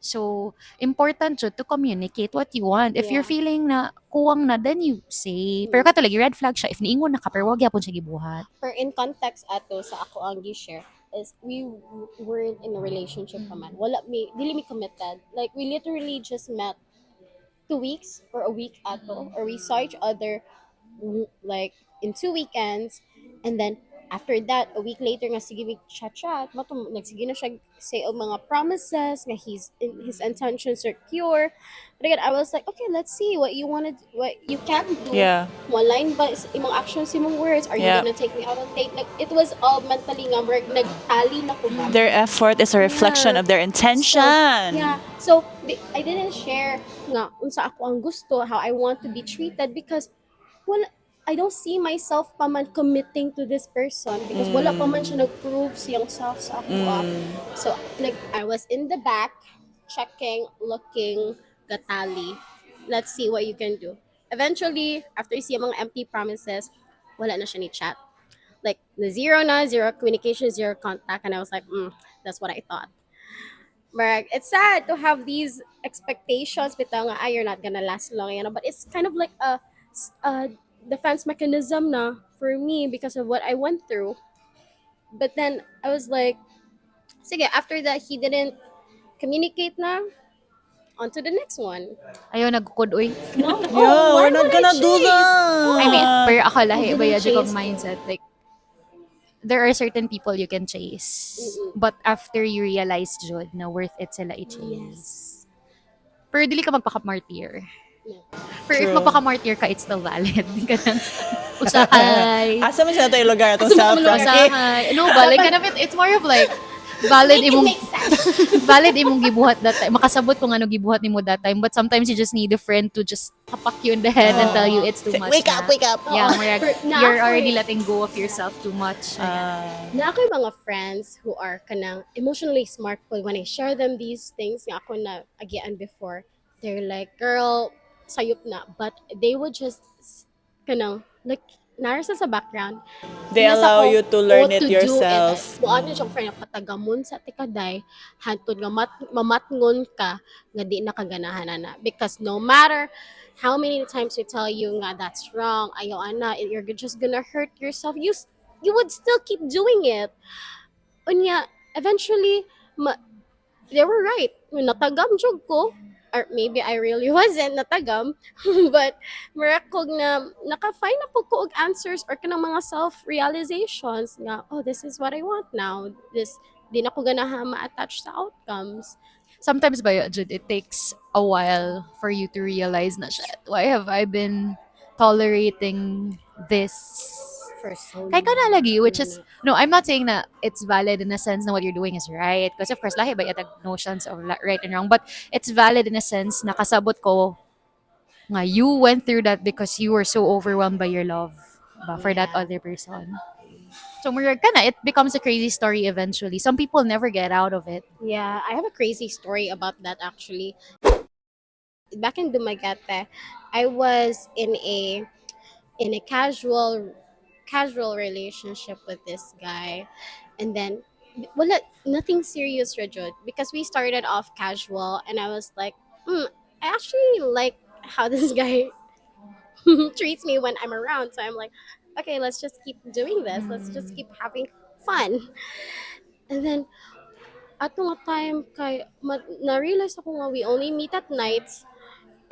S2: So, important jud to communicate what you want. If you're
S3: Yeah.
S2: feeling na kuwang na, then you say. Pero katulad, red flag siya. If niingon na ka, pero wag yapon siya gibuhat.
S3: For in context ato sa ako ang gi-share is we weren't in a relationship pa man. Dili mi committed. Like we literally just met 2 weeks or a week ato or we saw each other like in 2 weekends and then after that a week later nga sige mi chat nagsige na siya say og mga promises nga his intentions are pure. But again, I was like, okay, let's see what you can do.
S1: Yeah.
S3: Malign ba imong actions, imong words? Are you
S1: Yeah.
S3: gonna take me out on date? Like, it was all mentally nga, nagtali na ko ba?
S1: Their effort is a reflection
S3: Yeah.
S1: of their intention.
S3: So, I didn't share nga unsa ako ang gusto, how I want to be treated because I don't see myself pa man committing to this person because wala pa man siya nag-prove siyang self sa ako. So, like, I was in the back, checking, looking, gatali. Let's see what you can do. Eventually, after siya mga empty promises, wala na siya ni chat. Like, zero communication, zero contact. And I was like, that's what I thought. But it's sad to have these expectations bitaw nga, you're not gonna last long, but it's kind of like a defense mechanism na for me because of what I went through. But then I was like, sige, after that he didn't communicate na, on to the next one.
S2: Ayaw, nagkukod, uy.
S3: No,
S1: We're not gonna do that.
S2: I mean, pero ako lahi,
S3: Hindi
S2: ba
S3: na
S2: yun yung
S3: chase.
S2: mindset, like, there are certain people you can chase. But after you realize, Jud, na worth it sila i-chase. Pero dili ka magpaka-martyr. Pero if
S1: True.
S2: magpaka-martyr ka, it's still valid. Ganun. Usahay.
S1: Asa man siya ito yung lugar itong
S3: Asa man
S1: self-Frankie?
S2: Usahay. No, ba? Like, kind of it's more of like, valid imong valid imong gibuhat that time. Makasabot kung ano gibuhat nimo that time. But sometimes you just need a friend to just tapak you in the head and tell you it's too much.
S1: Wake up,
S2: na.
S1: wake up.
S2: Yeah,
S3: Oo.
S2: marag,
S3: Na
S2: you're
S3: ako
S2: already
S3: eh.
S2: letting go of yourself too much.
S3: Na ako yung mga friends who are kanang emotionally smart po when I share them these things nga ako na agian before, they're like, girl, sayop na. But they would just kanang like narasa sa background.
S1: They
S3: Nasa
S1: allow
S3: ko,
S1: you to learn
S3: what
S1: it
S3: to
S1: yourself.
S3: do. Ano siyang friend, patagamon sa tikaday, hantod nga mamatngon ka, nga di nakaganahan na. Because no matter how many times we tell you nga that's wrong, ayaw ana, you're just gonna hurt yourself, you would still keep doing it. Unya, eventually, they were right. When natagam jud ko, or maybe I really wasn't natagam, but marakog na naka-find na po ko og answers or kanang mga self-realizations nga, oh, this is what I want now. This, di na ko ganahan ma-attach sa outcomes.
S2: Sometimes ba yun, Jud, it takes a while for you to realize na, shit, why have I been tolerating this?
S3: For so
S2: Kaya ka na lagi, which is,
S3: long.
S2: no, I'm not saying na it's valid in a sense na what you're doing is right. Because of course, lahi ba yatag notions of right and wrong. But it's valid in a sense na kasabot ko nga you went through that because you were so overwhelmed by your love ba, for that
S3: Yeah.
S2: other person. So, murag ka na, it becomes a crazy story eventually. Some people never get out of it.
S3: Yeah, I have a crazy story about that actually. Back in Dumaguete, I was in a casual relationship with this guy, and then wala, nothing serious, Rajud, because we started off casual, and I was like, I actually like how this guy treats me when I'm around. So I'm like, okay, let's just keep doing this. Let's just keep having fun. And then ato nga time kay na-realize ako nga we only meet at nights.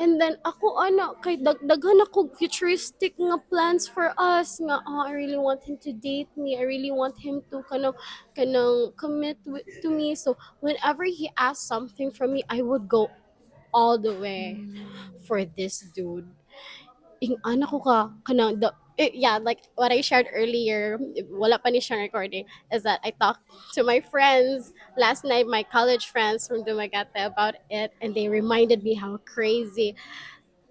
S3: And then ako kay daghan ako futuristic nga plans for us nga, I really want him to date me. I really want him to kanang commit to me. So whenever he asked something from me, I would go all the way for this dude. Ing ana ko ka kanang yeah, like what I shared earlier, wala pa ni siyang recording, is that I talked to my friends last night, my college friends from Dumaguete, about it, and they reminded me how crazy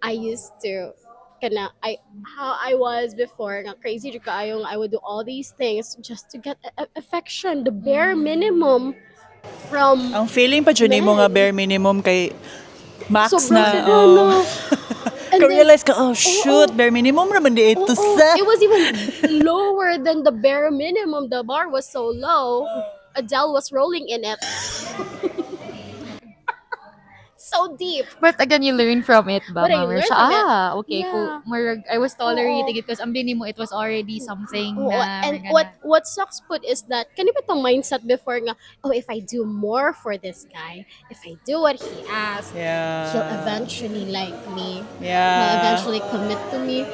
S3: I used to how I was before, nga crazy jud kaayong I would do all these things just to get affection, the bare minimum from
S1: Ang feeling pa dyan mo nga
S3: men.
S1: bare minimum kay max
S3: Sobrang
S1: na.
S3: sada na. And then,
S1: Ka-realize ka, oh shoot, bare minimum naman di ito
S3: oo,
S1: sa.
S3: it was even lower than the bare minimum. The bar was so low. Adele was rolling in it. So deep.
S2: But again, you learn from it ba?
S3: But I
S2: Mama?
S3: learned
S2: Siya,
S3: from it.
S2: okay,
S3: Yeah.
S2: kung murag, I was tolerating
S3: Oo.
S2: it because ang bini mo, it was already something
S3: Oo,
S2: na,
S3: and
S2: murag na-
S3: what sucks put is that kanina ba tong mindset before nga, oh, if I do more for this guy, if I do what he asks, he'll
S1: Yeah.
S3: eventually like me. He'll
S1: Yeah.
S3: eventually commit to me.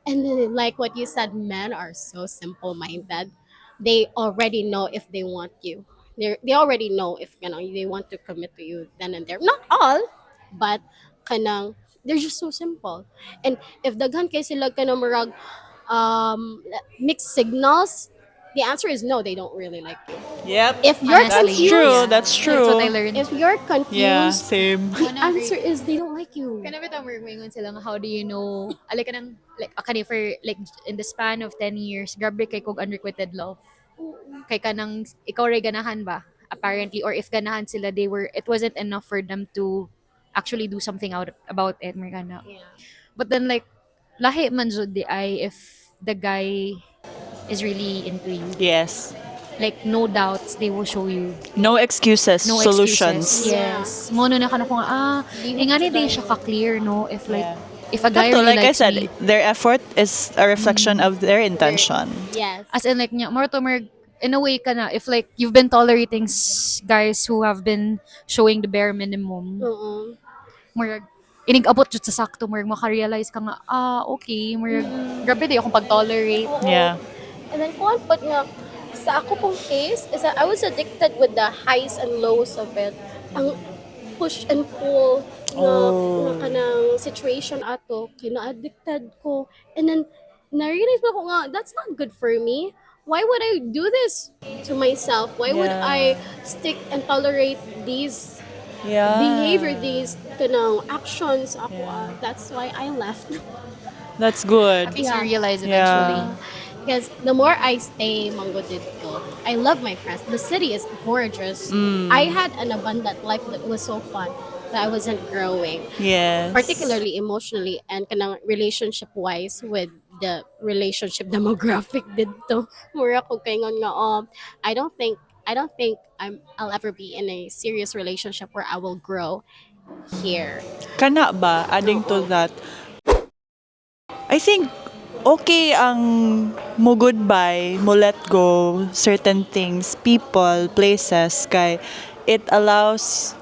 S3: And then, like what you said, men are so simple-minded. They already know if they want you. They already know if they want to commit to you then and there. Not all, but kanang they're just so simple. And if daghan kay sila kanang murag mixed signals, the answer is no. They don't really like you.
S1: Yep.
S3: If you're
S1: That's
S2: Honestly,
S1: true.
S3: confused,
S1: That's
S2: That's what I
S1: true.
S2: learned.
S3: if you're
S1: Yeah,
S3: confused,
S1: same.
S3: the answer is they don't like you.
S2: Kana bitaw mo sila nga, how do you know, alay ka nang, like, kani for, like, in the span of 10 years, grabe kay kog unrequited love. Kay ka nang, ikaw ray ganahan ba? Apparently, or if ganahan sila, it wasn't enough for them to actually do something out about it, Margana.
S3: Yeah.
S2: But then, like, lahi man jud di ay if the guy is really into you.
S1: Yes.
S2: Like, no doubts, they will show you.
S1: No excuses,
S2: No
S1: solutions.
S2: excuses. Yes. Mono na ka na kung, nga ni day siya ka-clear, no? If like,
S1: Yeah.
S2: if a guy
S1: Kato,
S2: really
S1: like I
S2: likes
S1: said,
S2: me,
S1: their effort is a reflection of their intention.
S3: Yes.
S2: as in like, more to more, in a way ka na, if like, you've been tolerating guys who have been showing the bare minimum,
S3: Oo.
S2: more, inig-abot jud sa sakto, more, makarealize ka nga, okay, more, grabe di akong pag-tolerate.
S3: Oo.
S1: Yeah.
S3: And then kuan pud nga sa ako pong case is that I was addicted with the highs and lows of it. Ang push and pull
S1: Oh.
S3: na kanang situation ato kina-addicted ko. And then na-realize ko nga that's not good for me. Why would I do this to myself? Why would
S1: Yeah.
S3: I stick and tolerate these
S1: Yeah.
S3: behavior, these kanang actions ako?
S1: Yeah.
S3: That's why I left.
S1: That's good.
S2: At least
S3: Yeah.
S2: you realize
S1: Yeah.
S2: eventually.
S3: Because the more I stay Mango dito, I love my friends. The city is gorgeous. I had an abundant life that was so fun, but I wasn't growing,
S1: Yes.
S3: particularly emotionally and kanang relationship wise with the relationship demographic dito. Mura ko kaingon nga I don't think I'll ever be in a serious relationship where I will grow here.
S1: Kana ba, adding to that, I think okay ang mo goodbye, mo let go certain things, people, places, kay it allows,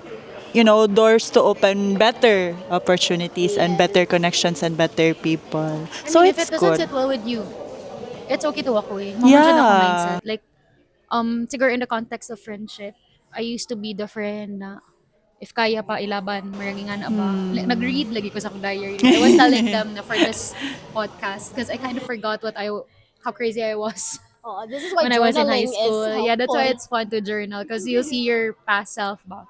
S1: doors to open better opportunities and better connections and better people.
S2: I
S1: So
S2: mean, if
S1: it's
S2: it doesn't
S1: good.
S2: sit well with you, it's okay to walk away. Mo man dyan ako
S1: Yeah.
S2: mindset. Like, siguro in the context of friendship, I used to be the friend na if kaya pa ilaban, marami nga na ba. Like, nag-read lagi ko sa akong diary. I was telling them na for this podcast because I kind of forgot how crazy I was
S3: Oh, this is why
S2: when I was in high
S3: journaling is
S2: school. Yeah, that's why
S3: helpful.
S2: it's fun to journal because you'll see your past self ba.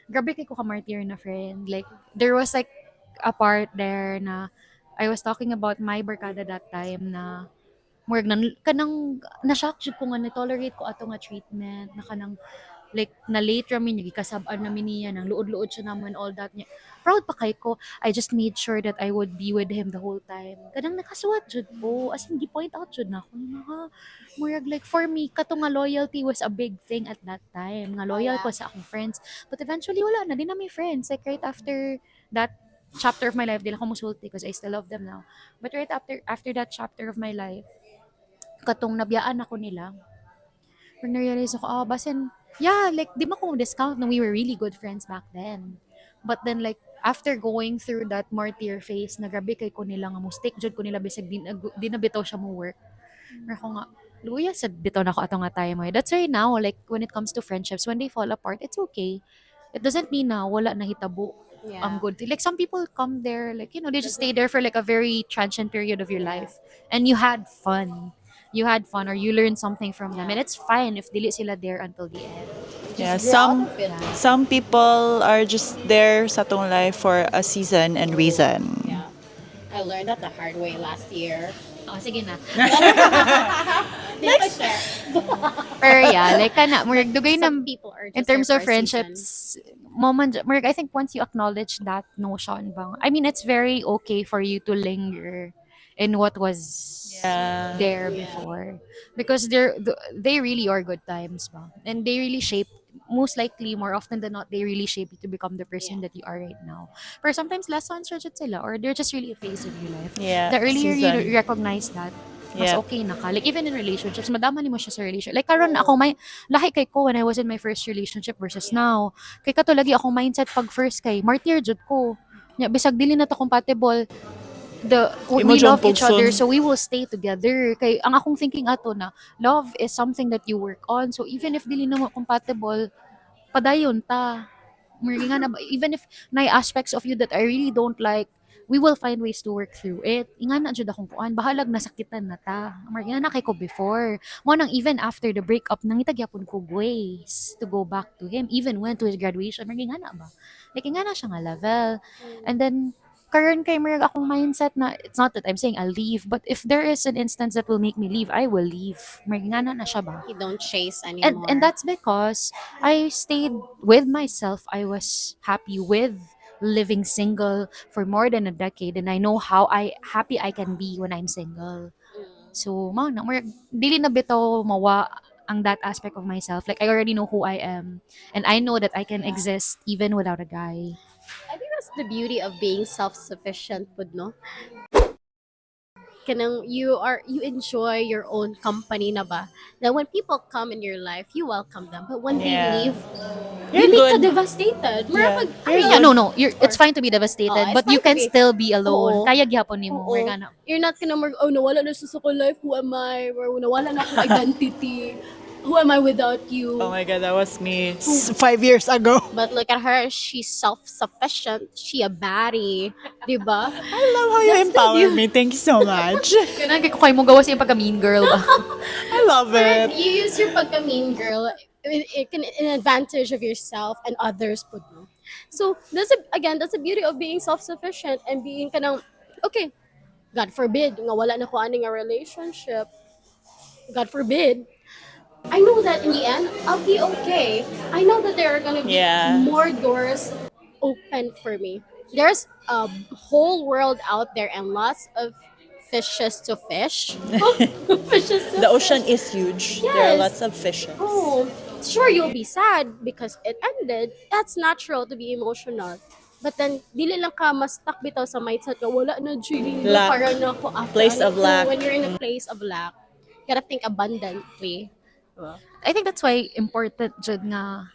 S2: Grabe kay ko ka-martyr na friend. Like, there was like a part there na I was talking about my barkada that time na murag nan kanang na-shock jud ko nga na-tolerate ko ato nga treatment na kanang like na late ra mi gikasab-an namin niya nang luod-luod siya naman all that niya. Proud pa kay ko. I just made sure that I would be with him the whole time. Kadang nakasuwat jud po. As in gi-point out jud na ako na ha. Murag like for me kato nga loyalty was a big thing at that time. Nga loyal
S3: Yeah.
S2: ko sa akong friends. But eventually wala na din na may friends. Like right after that chapter of my life, di lang ko musulti because I still love them now. But right after that chapter of my life, katong nabiyaan ako nila, when na-realize ako, basin, yeah, like, di ba kung discount na we were really good friends back then. But then, like, after going through that martyr phase, nagrabe kay ko nila nga mo, stick jud ko nila, bisag di na bitaw siya mo work. Pero ako nga, luya sa bitaw na ko ato nga tayo mo. That's why now, like, when it comes to friendships, when they fall apart, it's okay. It doesn't mean na wala na hitabo
S3: Yeah.
S2: good thing. Like some people come there, like they just stay there for like a very transient period of your life, and you had fun. You had fun, or you learned something from them, and it's fine if dili sila there until the end.
S1: Yeah,
S3: Just grow out
S1: some
S3: of it.
S1: some people are just there sa tong life for a season and reason.
S3: Yeah. I learned that the hard way last year.
S2: Oh, sige na.
S3: Di ba share?
S2: Pero yeah, like kana, murag dugay na
S3: Some people are just
S2: in terms
S3: there
S2: of
S3: for a season.
S2: friendships, murag, I think once you acknowledge that notion bang, I mean, it's very okay for you to linger in what was
S1: Yeah.
S2: there before, because they really are good times bang, and they really shape, most likely more often than not, they really shape you to become the person that you are right now. But sometimes lessons ra jud sila, or they're just really a phase of your life.
S1: Yeah,
S2: The earlier you
S1: season.
S2: recognize that, mas
S1: Yep.
S2: okay na ka. Like, even in relationships, madama ni mo siya sa relationship. Like, karon ako, may, lahi kay ko when I was in my first relationship versus now. Kay kato lagi akong mindset pag first kay, martyr jud ko. Nya, bisag dili na to compatible,
S1: Imo
S2: we
S1: dyan
S2: love each other,
S1: pugson.
S2: so we will stay together. Kay, ang akong thinking ato na, love is something that you work on. So, even if dili na mo compatible, padayon ta. Murag nga na ba, even if na aspects of you that I really don't like, we will find ways to work through it. Inga na jud akong kuan, bahalag nasakitan na ta. Murag nga na kay ko before. Mo nang even after the breakup, nangita gyapon ko ways to go back to him, even went to his graduation. Murag nga na ba? Like nga na siya nga level. And then karon kay murag akong mindset na it's not that I'm saying I'll leave, but if there is an instance that will make me leave, I will leave. Murag nga na siya ba?
S3: You don't chase
S2: and
S3: anymore.
S2: and that's because I stayed with myself. I was happy with living single for more than a decade, and I know how happy I can be when I'm single. So, mao na more dili na bitaw mawa ang that aspect of myself. Like, I already know who I am, and I know that I can exist even without a guy.
S3: I think that's the beauty of being self-sufficient, pud no? Kanang you enjoy your own company na ba? That when people come in your life, you welcome them. But when they
S1: Yeah.
S3: leave,
S1: You're
S3: dili ka
S1: good.
S3: devastated.
S1: Yeah.
S3: Marapag,
S1: You're
S2: Yeah, no, it's fine to be devastated,
S3: Oh, it's
S2: but you
S3: fine
S2: can
S3: to be-
S2: still be alone.
S3: Oo.
S2: Kaya gyapon nimo.
S3: Oo.
S2: Murag ana.
S3: You're not gonna nawala na sa ko life, who am I? Or nawala na akong identity. Who am I without you?
S1: Oh my God, that was me 5 years ago.
S3: But look at her, she's self-sufficient. She a baddie. Diba?
S1: I love how you
S3: That's the
S1: empower
S3: beauty.
S1: me. Thank you so much.
S2: Kanang kay ko kay mo gawas yung pagka mean girl ba.
S1: I love it.
S3: You use your pagka-mean girl it can an advantage of yourself and others pud no. So that's the beauty of being self-sufficient and being kanang okay. God forbid nga wala na ko aning a relationship. God forbid. I know that in the end I'll be okay. I know that there are gonna be
S1: Yeah.
S3: more doors open for me. There's a whole world out there and lots of fishes to fish. Fishes to
S1: The ocean
S3: fish.
S1: is huge. There are
S3: Yes.
S1: lots of fishes.
S3: Oh, sure you'll be sad because it ended. That's natural to be emotional. But then, dili lang ka mas stuck bitaw sa mindset ka, wala na Julie,
S1: Lack.
S3: para na ako after.
S1: Place of lack.
S3: When you're in a place of lack, you gotta think abundantly.
S2: I think that's why important jud nga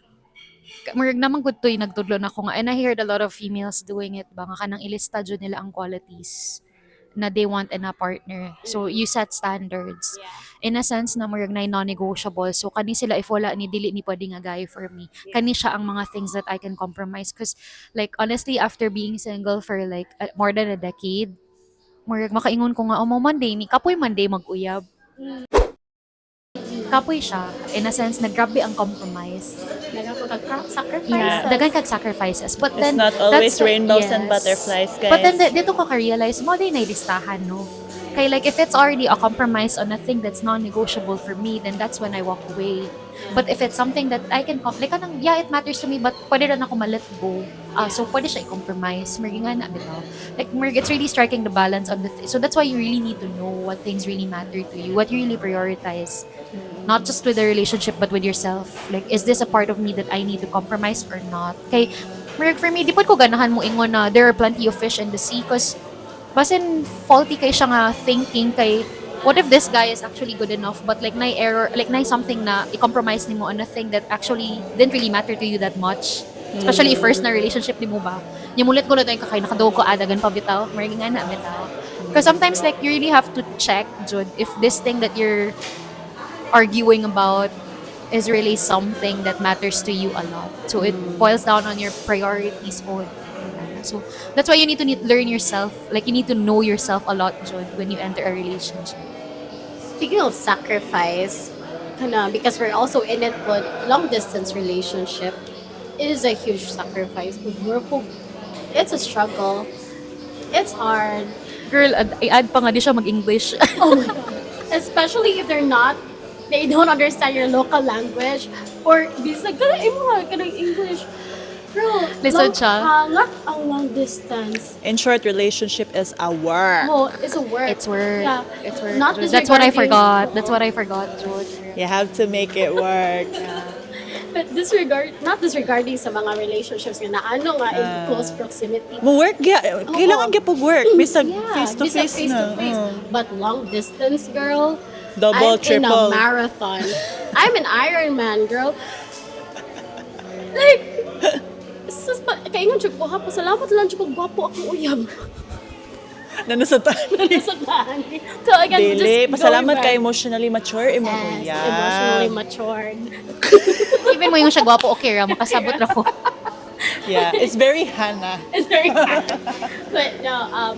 S2: murag naman gud to'y nagtudlo na ko nga, and I heard a lot of females doing it ba nga kanang ilista jud nila ang qualities na they want in a partner. So you set standards.
S3: Yeah.
S2: In a sense na murag na non-negotiable. So kani sila if wala ni dili ni pwede nga guy for me. Kani siya ang mga things that I can compromise, cause like honestly after being single for like more than a decade, murag makaingon ko nga oh mo Monday ni kapoy Monday mag-uyab. Kapoy siya in a sense na grabe ang compromise.
S3: Sacrifices.
S2: Yeah, daghan kag sacrifices. But
S1: It's
S2: then
S1: not always
S2: that's
S1: rainbows and
S2: yes.
S1: butterflies, guys.
S2: But then dito ko ka-realize mo din na listahan no. Kay like if it's already a compromise on a thing that's non-negotiable for me, then that's when I walk away. But if it's something that I can like kanang yeah it matters to me but pwede rin ako ma-let go. So pwede siya i-compromise. Mergi nga na bitaw. Like it's really striking the balance on the so that's why you really need to know what things really matter to you, what you really prioritize. Not just with the relationship but with yourself. Like is this a part of me that I need to compromise or not? Kay for me di pud ko ganahan mo ingon na there are plenty of fish in the sea cause basin faulty kay siya nga thinking kay what if this guy is actually good enough but like na error like na something na i-compromise nimo on a thing that actually didn't really matter to you that much, especially first na relationship nimo ba nya mulit ko lang kay nakadog ko adagan pa bitaw mergi nga na bitaw because sometimes like you really have to check jud if this thing that you're arguing about is really something that matters to you a lot, so it boils down on your priorities on. So that's why you need to learn yourself. Like you need to know yourself a lot, Jud, when you enter a relationship.
S3: Speaking of sacrifice, because we're also in it with long distance relationship, it is a huge sacrifice. It's a struggle. It's hard.
S2: Girl, i-add pa nga di siya mag-English.
S3: Oh my god. Especially if they don't understand your local language or bisag kanang English. Bro,
S2: Listen siya.
S3: Hangat ang long distance.
S1: In short, relationship is a work.
S3: Oh, it's a work.
S2: It's work.
S3: Yeah.
S2: It's work.
S3: Not
S2: That's what I
S3: disregarding-
S2: forgot. That's what I forgot, Jud.
S1: You have to make it work.
S3: But not disregarding sa mga relationships nga na ano nga in close proximity.
S1: Mo work kailangan gyud pug work bisag face to
S3: bisag
S1: face na.
S3: But long distance, girl,
S1: Double,
S3: I'm in a
S1: triple.
S3: marathon. I'm an Ironman, girl. Like, kaingon siya ko, salamat lang siya ko, gwapo akong uyab.
S1: Nanasatan.
S3: Nasataan. So again,
S1: Dili,
S3: just
S1: pasalamat
S3: going
S1: ka
S3: back.
S1: emotionally mature,
S3: Yes,
S1: emotionally
S3: emotionally matured.
S2: Even mo yung siya gwapo, okay ra, makasabot na ko.
S1: Yeah, it's very Hannah.
S3: It's very hard. But no,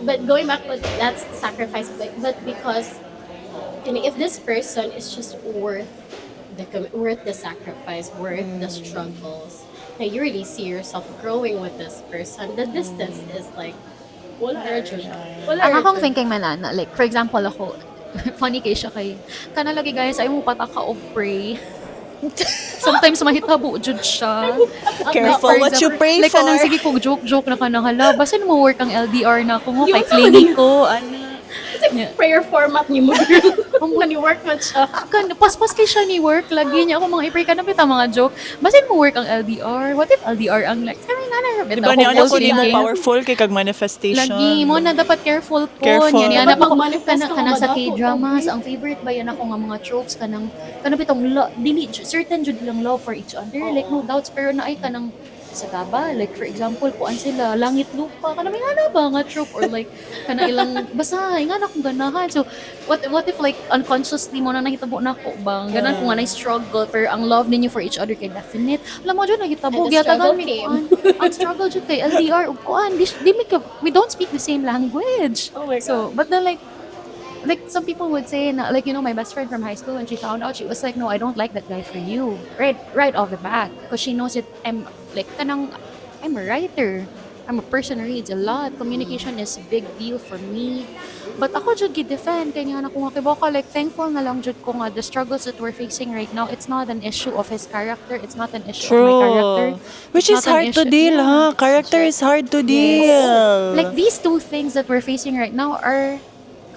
S3: but going back with that's sacrifice, but because if this person is just worth the sacrifice, worth the struggles, now you really see yourself growing with this person. The distance is like wala urgent. Wala
S2: Ang akong
S3: urgent.
S2: thinking man na, like, for example, ako, funny kay siya kay, kanalagi guys, ay mo pataka og pray. Sometimes mahitabo jud siya.
S1: Careful
S2: For
S1: what you
S2: example,
S1: pray
S2: like,
S1: for.
S2: kanang sige kong joke na kanang hala, basin mo work ang LDR na ako mo,
S3: Yung
S2: kay
S3: sa
S2: clinic ko, ano. Yeah.
S3: Prayer format ni mo. When you work with siya.
S2: Paspas kay siya ni work, lagi niya ako mga i-pray ka na pita mga joke. Basin mo work ang LDR? What if LDR ang like, sabi na
S1: Di ba niya
S2: hopeful
S1: ko di mo
S2: thinking.
S1: powerful kay kag manifestation.
S2: Lagi mo na dapat careful po.
S1: Careful.
S2: Yan
S3: Dapat
S2: ako
S3: mag-manifest ka
S2: kanang sa
S3: madako,
S2: K-dramas,
S3: okay?
S2: ang favorite ba yan ako nga mga tropes kanang bitong dili certain jud lang love for each other. Like no doubts pero naay kanang sa gaba, like for example kuan sila langit lupa kana may ana ba nga trope or like kana ilang basta nga na akong ganahan. So what if like unconsciously mo na nahitabo na ko bang ganan ko nga na struggle pero ang love ninyo for each other kay definite. Alam mo jud nahitabo
S3: And the
S2: gyatagan
S3: struggle
S2: mi
S3: came.
S2: kuan. Ang struggle jud kay LDR ug kuan we don't speak the same language.
S3: Oh my God.
S2: So but then like some people would say na, like my best friend from high school when she found out she was like no I don't like that guy for you right off the bat because she knows it I'm a writer, I'm a person who reads a lot, communication is a big deal for me but ako jud gi-defend kay nga ako nga kay baka like thankful na lang jud ko nga the struggles that we're facing right now it's not an issue of his character, it's not an issue of my character.
S1: True. Which
S2: It's
S1: is
S2: not an
S1: hard to
S2: issue-
S1: deal,
S2: yeah.
S1: huh? Character is hard to deal.
S2: Like these two things that we're facing right now are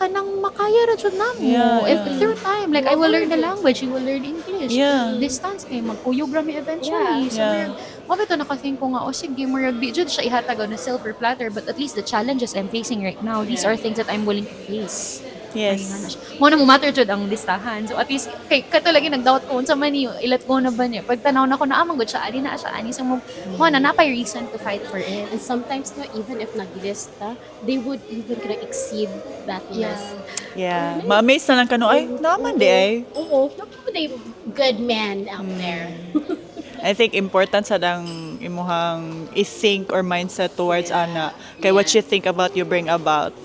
S2: kanang makaya ra jud namo.
S1: Yeah,
S2: If
S1: yeah.
S2: through time, like I will learn the language, you will learn English.
S1: Yeah.
S2: Distance kay magkuyog ra mi eventually. So
S1: Yeah.
S2: mabito nakathink ko nga o sige murag di jud siya ihatag on a silver platter but at least the challenges I'm facing right now, these are things that I'm willing to face. Mari nga na
S1: Yes.
S2: siya. Mo na mo matter jud ang listahan. So at least kay kato lagi nag-doubt ko unsa man ni ilat ko na ba niya. Pag tanaw na ko na amang gud siya ali na siya ani so mo na napay reason to fight for it.
S3: And sometimes no, even if naglista, they would even gonna exceed that
S2: Yeah.
S3: list.
S1: Yeah. Ma-amaze na lang ka no, ay, naman di ay.
S3: Oo. Look at the good men out there.
S1: I think important sa dang imuhang i-think or mindset towards ana. Kay what
S3: Yeah.
S1: you think about, you bring about.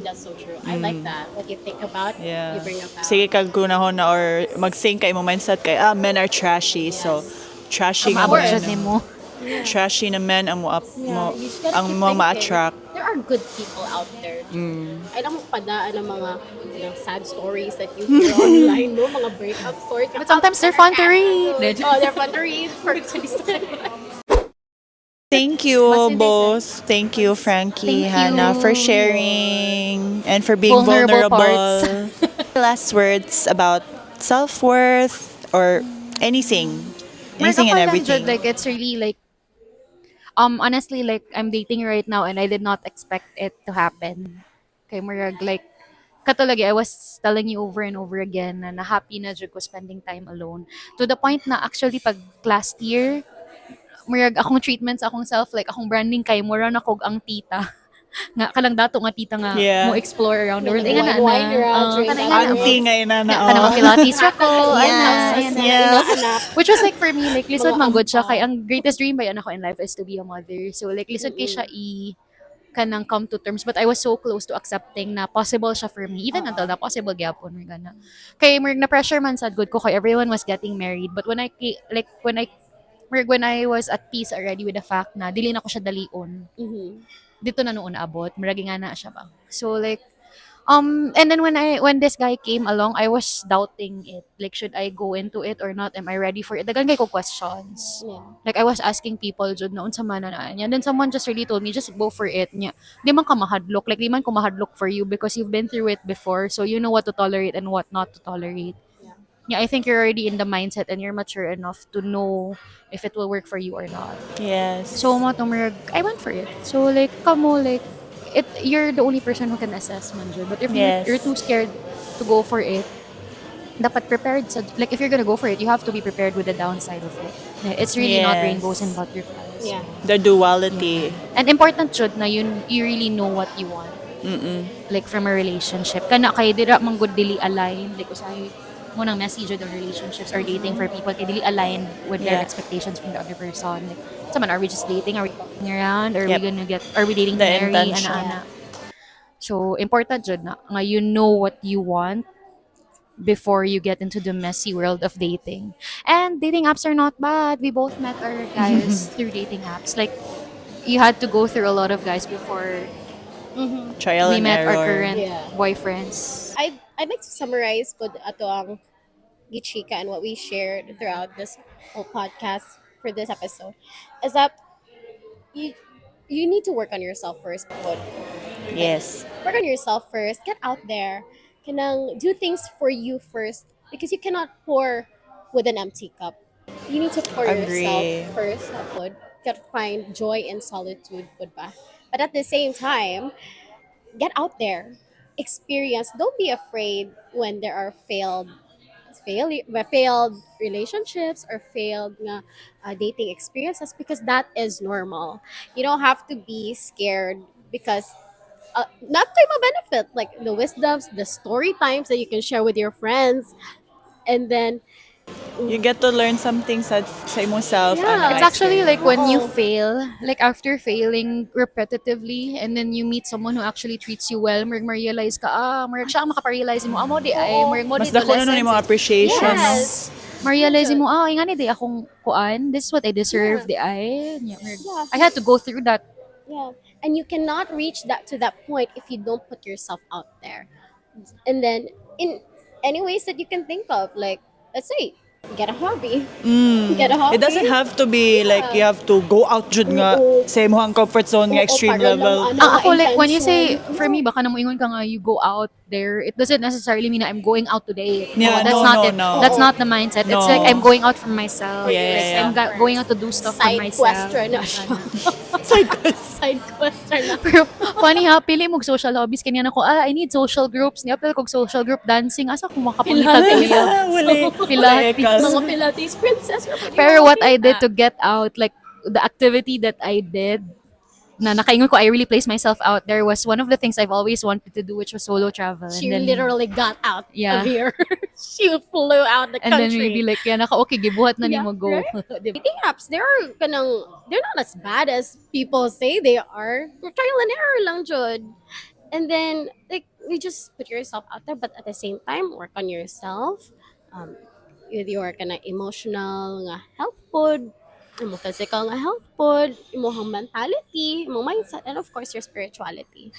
S3: That's so true. I like that. What you think about,
S1: Yeah.
S3: you bring about.
S1: Sige kag kunahon na or mag-think kay mo mindset kay men are trashy. So trashy nga
S2: Maabot
S1: men.
S2: jud nimo.
S1: Trashy na men ang
S3: Yeah,
S1: mo
S3: you just gotta
S1: ang
S3: keep
S1: mo
S3: thinking.
S1: ma-attract.
S3: There are good people out there. Alam mo padaan ng mga sad stories that you hear online, no? Mga breakup stories.
S2: But sometimes they're fun to read.
S3: Oh, they're fun to read. For
S1: Thank you
S2: Basta
S1: both. Thank you Frankie,
S2: Thank
S1: Hannah
S2: you.
S1: for sharing and for being
S2: Vulnerable
S1: vulnerable. Last words about self-worth or anything. Anything and
S2: Ako lang
S1: everything.
S2: jud, like it's really like honestly like I'm dating right now and I did not expect it to happen. Kay murag like katulagi I was telling you over and over again na happy na jud ko spending time alone. To the point na actually pag last year murag akong treatment sa akong self like akong branding kay mura na kog ang tita. Nga kanang dato nga tita nga
S1: Yeah.
S2: mo explore around the world.
S3: Wine,
S2: Inga na
S3: wine ra, drink
S2: kanang
S3: that
S2: nga na.
S1: Auntie ngayon na na.
S2: Kanang
S1: Oh.
S2: pilates ra ko.
S1: Yes,
S2: Ayan na.
S1: yeah.
S3: Anak.
S2: Which was like for me, like lisod
S3: Mga
S2: man good siya.
S3: ampaw.
S2: Kay ang greatest dream ba yan ako in life is to be a mother. So like lisod kay siya kanang come to terms. But I was so close to accepting na possible siya for me. Even until na possible gyapon mo gana. Kay na pressure man sad good ko kay everyone was getting married. But when when I was at peace already with the fact na dili na ko siya dalion. Dito na noon naabot. Maragi nga na siya ba. So like and then when this guy came along, I was doubting it. Like, should I go into it or not? Am I ready for it? Dagan kay ko questions.
S3: Yeah.
S2: Like, I was asking people, jud na unsa man na niya. And then someone just really told me, just go for it. Niya. Di man ka mahadlok. Like, di man ko mahadlok for you because you've been through it before. So, you know what to tolerate and what not to tolerate. Yeah, I think you're already in the mindset and you're mature enough to know if it will work for you or not.
S1: Yes.
S2: So, mo tumirag, I went for it. So, like, kamo, like, you're the only person who can assess man jud. But if
S1: Yes.
S2: you're too scared to go for it, dapat prepared sa, like, if you're gonna go for it, you have to be prepared with the downside of it. It's really not
S1: Yes.
S2: rainbows and butterflies.
S3: Yeah.
S1: The duality.
S2: And important jud na you really know what you want. Like, from a relationship. Kana kay dira man gud dili align. Like, usahay mo nang message jud on relationships or dating for people kay dili aligned with their
S1: Yeah.
S2: expectations from the other person. Like, someone, are we just dating? Are we fucking around? Are
S1: Yep.
S2: are we dating
S1: The
S2: to marry?
S1: intention.
S2: Ana-ana. So, important jud na nga you know what you want before you get into the messy world of dating. And dating apps are not bad. We both met our guys through dating apps. Like, you had to go through a lot of guys before
S1: Trial
S2: we
S1: and
S2: met our
S1: error.
S2: current
S3: Yeah.
S2: boyfriends.
S3: I'd like to summarize po ato ang gichika and what we shared throughout this whole podcast for this episode is that you you need to work on yourself first. Pod.
S1: Yes.
S3: Work on yourself first. Get out there. Kanang do things for you first because you cannot pour with an empty cup. You need to pour yourself
S1: Agree.
S3: first. Pod. Get find joy in solitude. Pod ba? But at the same time, get out there. Experience. Don't be afraid when there are failed relationships or failed nga, dating experiences because that is normal. You don't have to be scared because not to my benefit, like the wisdoms, the story times that you can share with your friends, and then
S1: You get to learn something sa imong self.
S3: Yeah.
S1: ana,
S2: It's actually like when you
S3: Oo.
S2: fail, like after failing repetitively, and then you meet someone who actually treats you well, ma-realize ka, marag siya ang makaparealize mo, amo di ay,
S3: Oo.
S2: marag mo
S1: Mas
S2: di to
S1: dako na nun
S2: lessons.
S1: yung mga appreciation. no?
S3: Yes.
S2: Ma-realize mo, nga ni di akong kuan, this is what I deserve, di ay. I had to go through that.
S3: Yeah. And you cannot reach to that point if you don't put yourself out there. And then in any ways that you can think of, like let's say get a hobby. Get a hobby.
S1: It doesn't have to be like you have to go out jud nga sa imong comfort zone nga extreme
S3: para lang,
S1: level.
S2: Ako like when you say
S3: intention.
S2: for me baka namuingon ka nga you go out there, it doesn't necessarily mean that I'm going out today.
S1: Yeah,
S2: that's
S1: no,
S2: not
S1: no,
S2: it.
S1: no.
S2: That's not the mindset. It's
S1: No.
S2: like I'm going out for myself.
S1: Yeah,
S2: Like,
S1: yeah,
S2: I'm going out to do stuff for
S3: Side
S2: myself.
S3: question na siya. Side question na.
S2: Pero funny ha, pili mo social hobbies kanya na ko, I need social groups. Niya pero kog social group dancing asa ko makapangita
S3: Pilates.
S2: kaya.
S1: Wala.
S2: Pilates.
S3: Mga Pilates princess.
S2: Pero what I did to get out, like the activity that I did, na nakaingon ko, I really placed myself out there was one of the things I've always wanted to do, which was solo travel.
S3: She
S2: and then,
S3: literally got out
S2: Yeah.
S3: of here. She flew out the
S2: and then
S3: country.
S2: maybe like, yeah, okay, gibuhat na
S3: Yeah,
S2: nimo go.
S3: Dating apps, they're not as bad as people say they are. They're trial and error lang, Jud. And then, like, you just put yourself out there, but at the same time, work on yourself. With your kind of emotional nga health pod, imo physical nga health pod, imong mentality, imong mindset, and of course, your spirituality.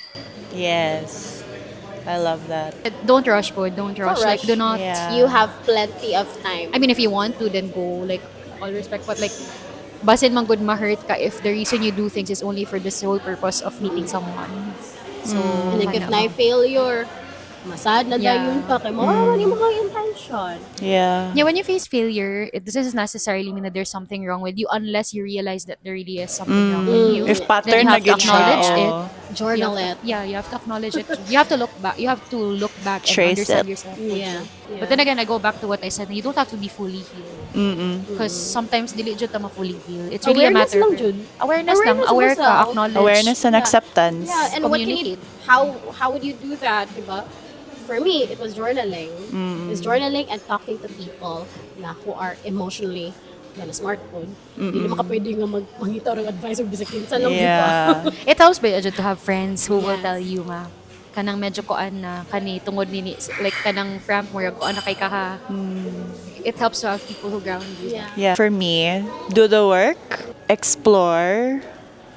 S1: Yes. I love that.
S2: Don't rush po, don't rush. Like,
S3: rush.
S2: do not,
S1: Yeah.
S3: You have plenty of time.
S2: I mean, if you want to, then go. Like, all respect, but like, basin man good ma-hurt ka if the reason you do things is only for the sole purpose of meeting someone. So,
S3: and then if
S2: ano.
S3: na failure, masad na
S2: Yeah.
S3: dayon ka kay mawaman yung mga intention.
S1: Yeah.
S2: Yeah, when you face failure, it doesn't necessarily mean that there's something wrong with you unless you realize that there really is something wrong with you.
S1: If
S2: Then
S1: pattern
S2: you
S1: na
S2: have to
S1: gid siya,
S2: acknowledge it.
S1: oh.
S3: Journal it.
S2: Yeah, you have to acknowledge it. You have to look back. You have to look back and
S1: Trace
S2: understand
S1: it.
S2: yourself.
S3: Yeah.
S2: But then again, I go back to what I said. You don't have to be fully healed. Because sometimes dili jud ta ma-fully heal. It's really
S3: Awareness
S2: a matter
S3: lang,
S2: of
S3: Jud.
S2: awareness lang.
S3: Awareness
S2: Aware
S3: of
S2: ka,
S3: yourself.
S2: acknowledge.
S1: Awareness and
S3: Yeah.
S1: acceptance.
S3: Yeah, and what can you
S2: Communicate.
S3: how would you do that, diba? For me, it was journaling. It was journaling and talking to people na who are emotionally na smartphone. Hindi naman ka pwede nga mangita ng advice o bisag kinsa lang, diba?
S1: Yeah.
S2: It helps ba jud to have friends who will
S3: Yes.
S2: tell you nga kanang medyo koan na kani tungod nini like kanang Frank mo koan na kay kaha. It helps to have people who ground you.
S3: Yeah.
S1: Yeah. For me, do the work, explore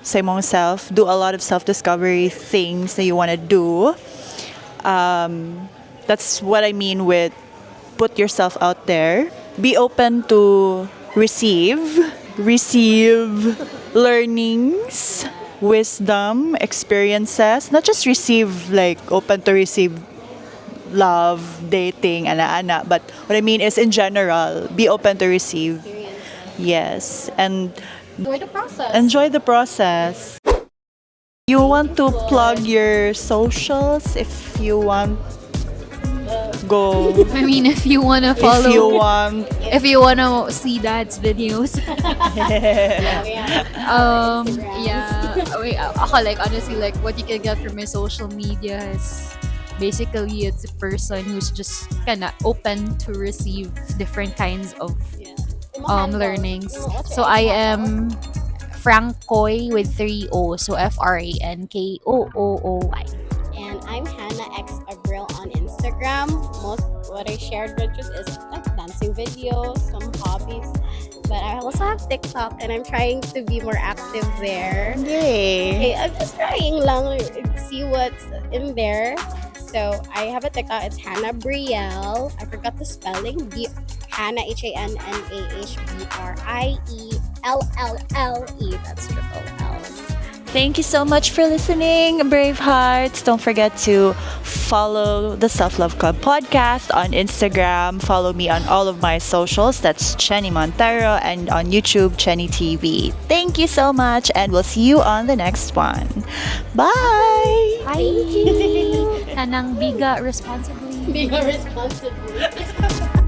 S1: sa imong self, do a lot of self-discovery things that you want to do. That's what I mean with put yourself out there. Be open to receive learnings, wisdom, experiences. Not just receive, like open to receive love, dating, ana-ana. But what I mean is in general, be open to receive. Yes. And
S3: Enjoy the process.
S1: enjoy the process. You want to plug your socials if you want go
S2: I mean, if you wanna follow,
S1: if you want
S2: if you wanna see Dad's videos, ako like honestly like what you can get from my social media is basically it's a person who's just kinda open to receive different kinds of learnings. So I am Frankoy with 3 O, so FRANKOOOY.
S3: And I'm Hannah X Abril on Instagram. Most what I shared with you is like dancing videos, some hobbies. But I also have TikTok and I'm trying to be more active there.
S1: yay.
S3: Okay, I'm just trying lang see what's in there. So I have a TikTok. It's Hannah Brielle. I forgot the spelling. Hannah HANNAHBRIELLLE. That's triple L's.
S1: Thank you so much for listening, Bravehearts. Don't forget to follow the Self Love Club podcast on Instagram. Follow me on all of my socials. That's Chennie Montero, and on YouTube, Chennie TV. Thank you so much, and we'll see you on the next one. Bye.
S2: Bye! Kanang biga responsibly.
S3: Being responsible.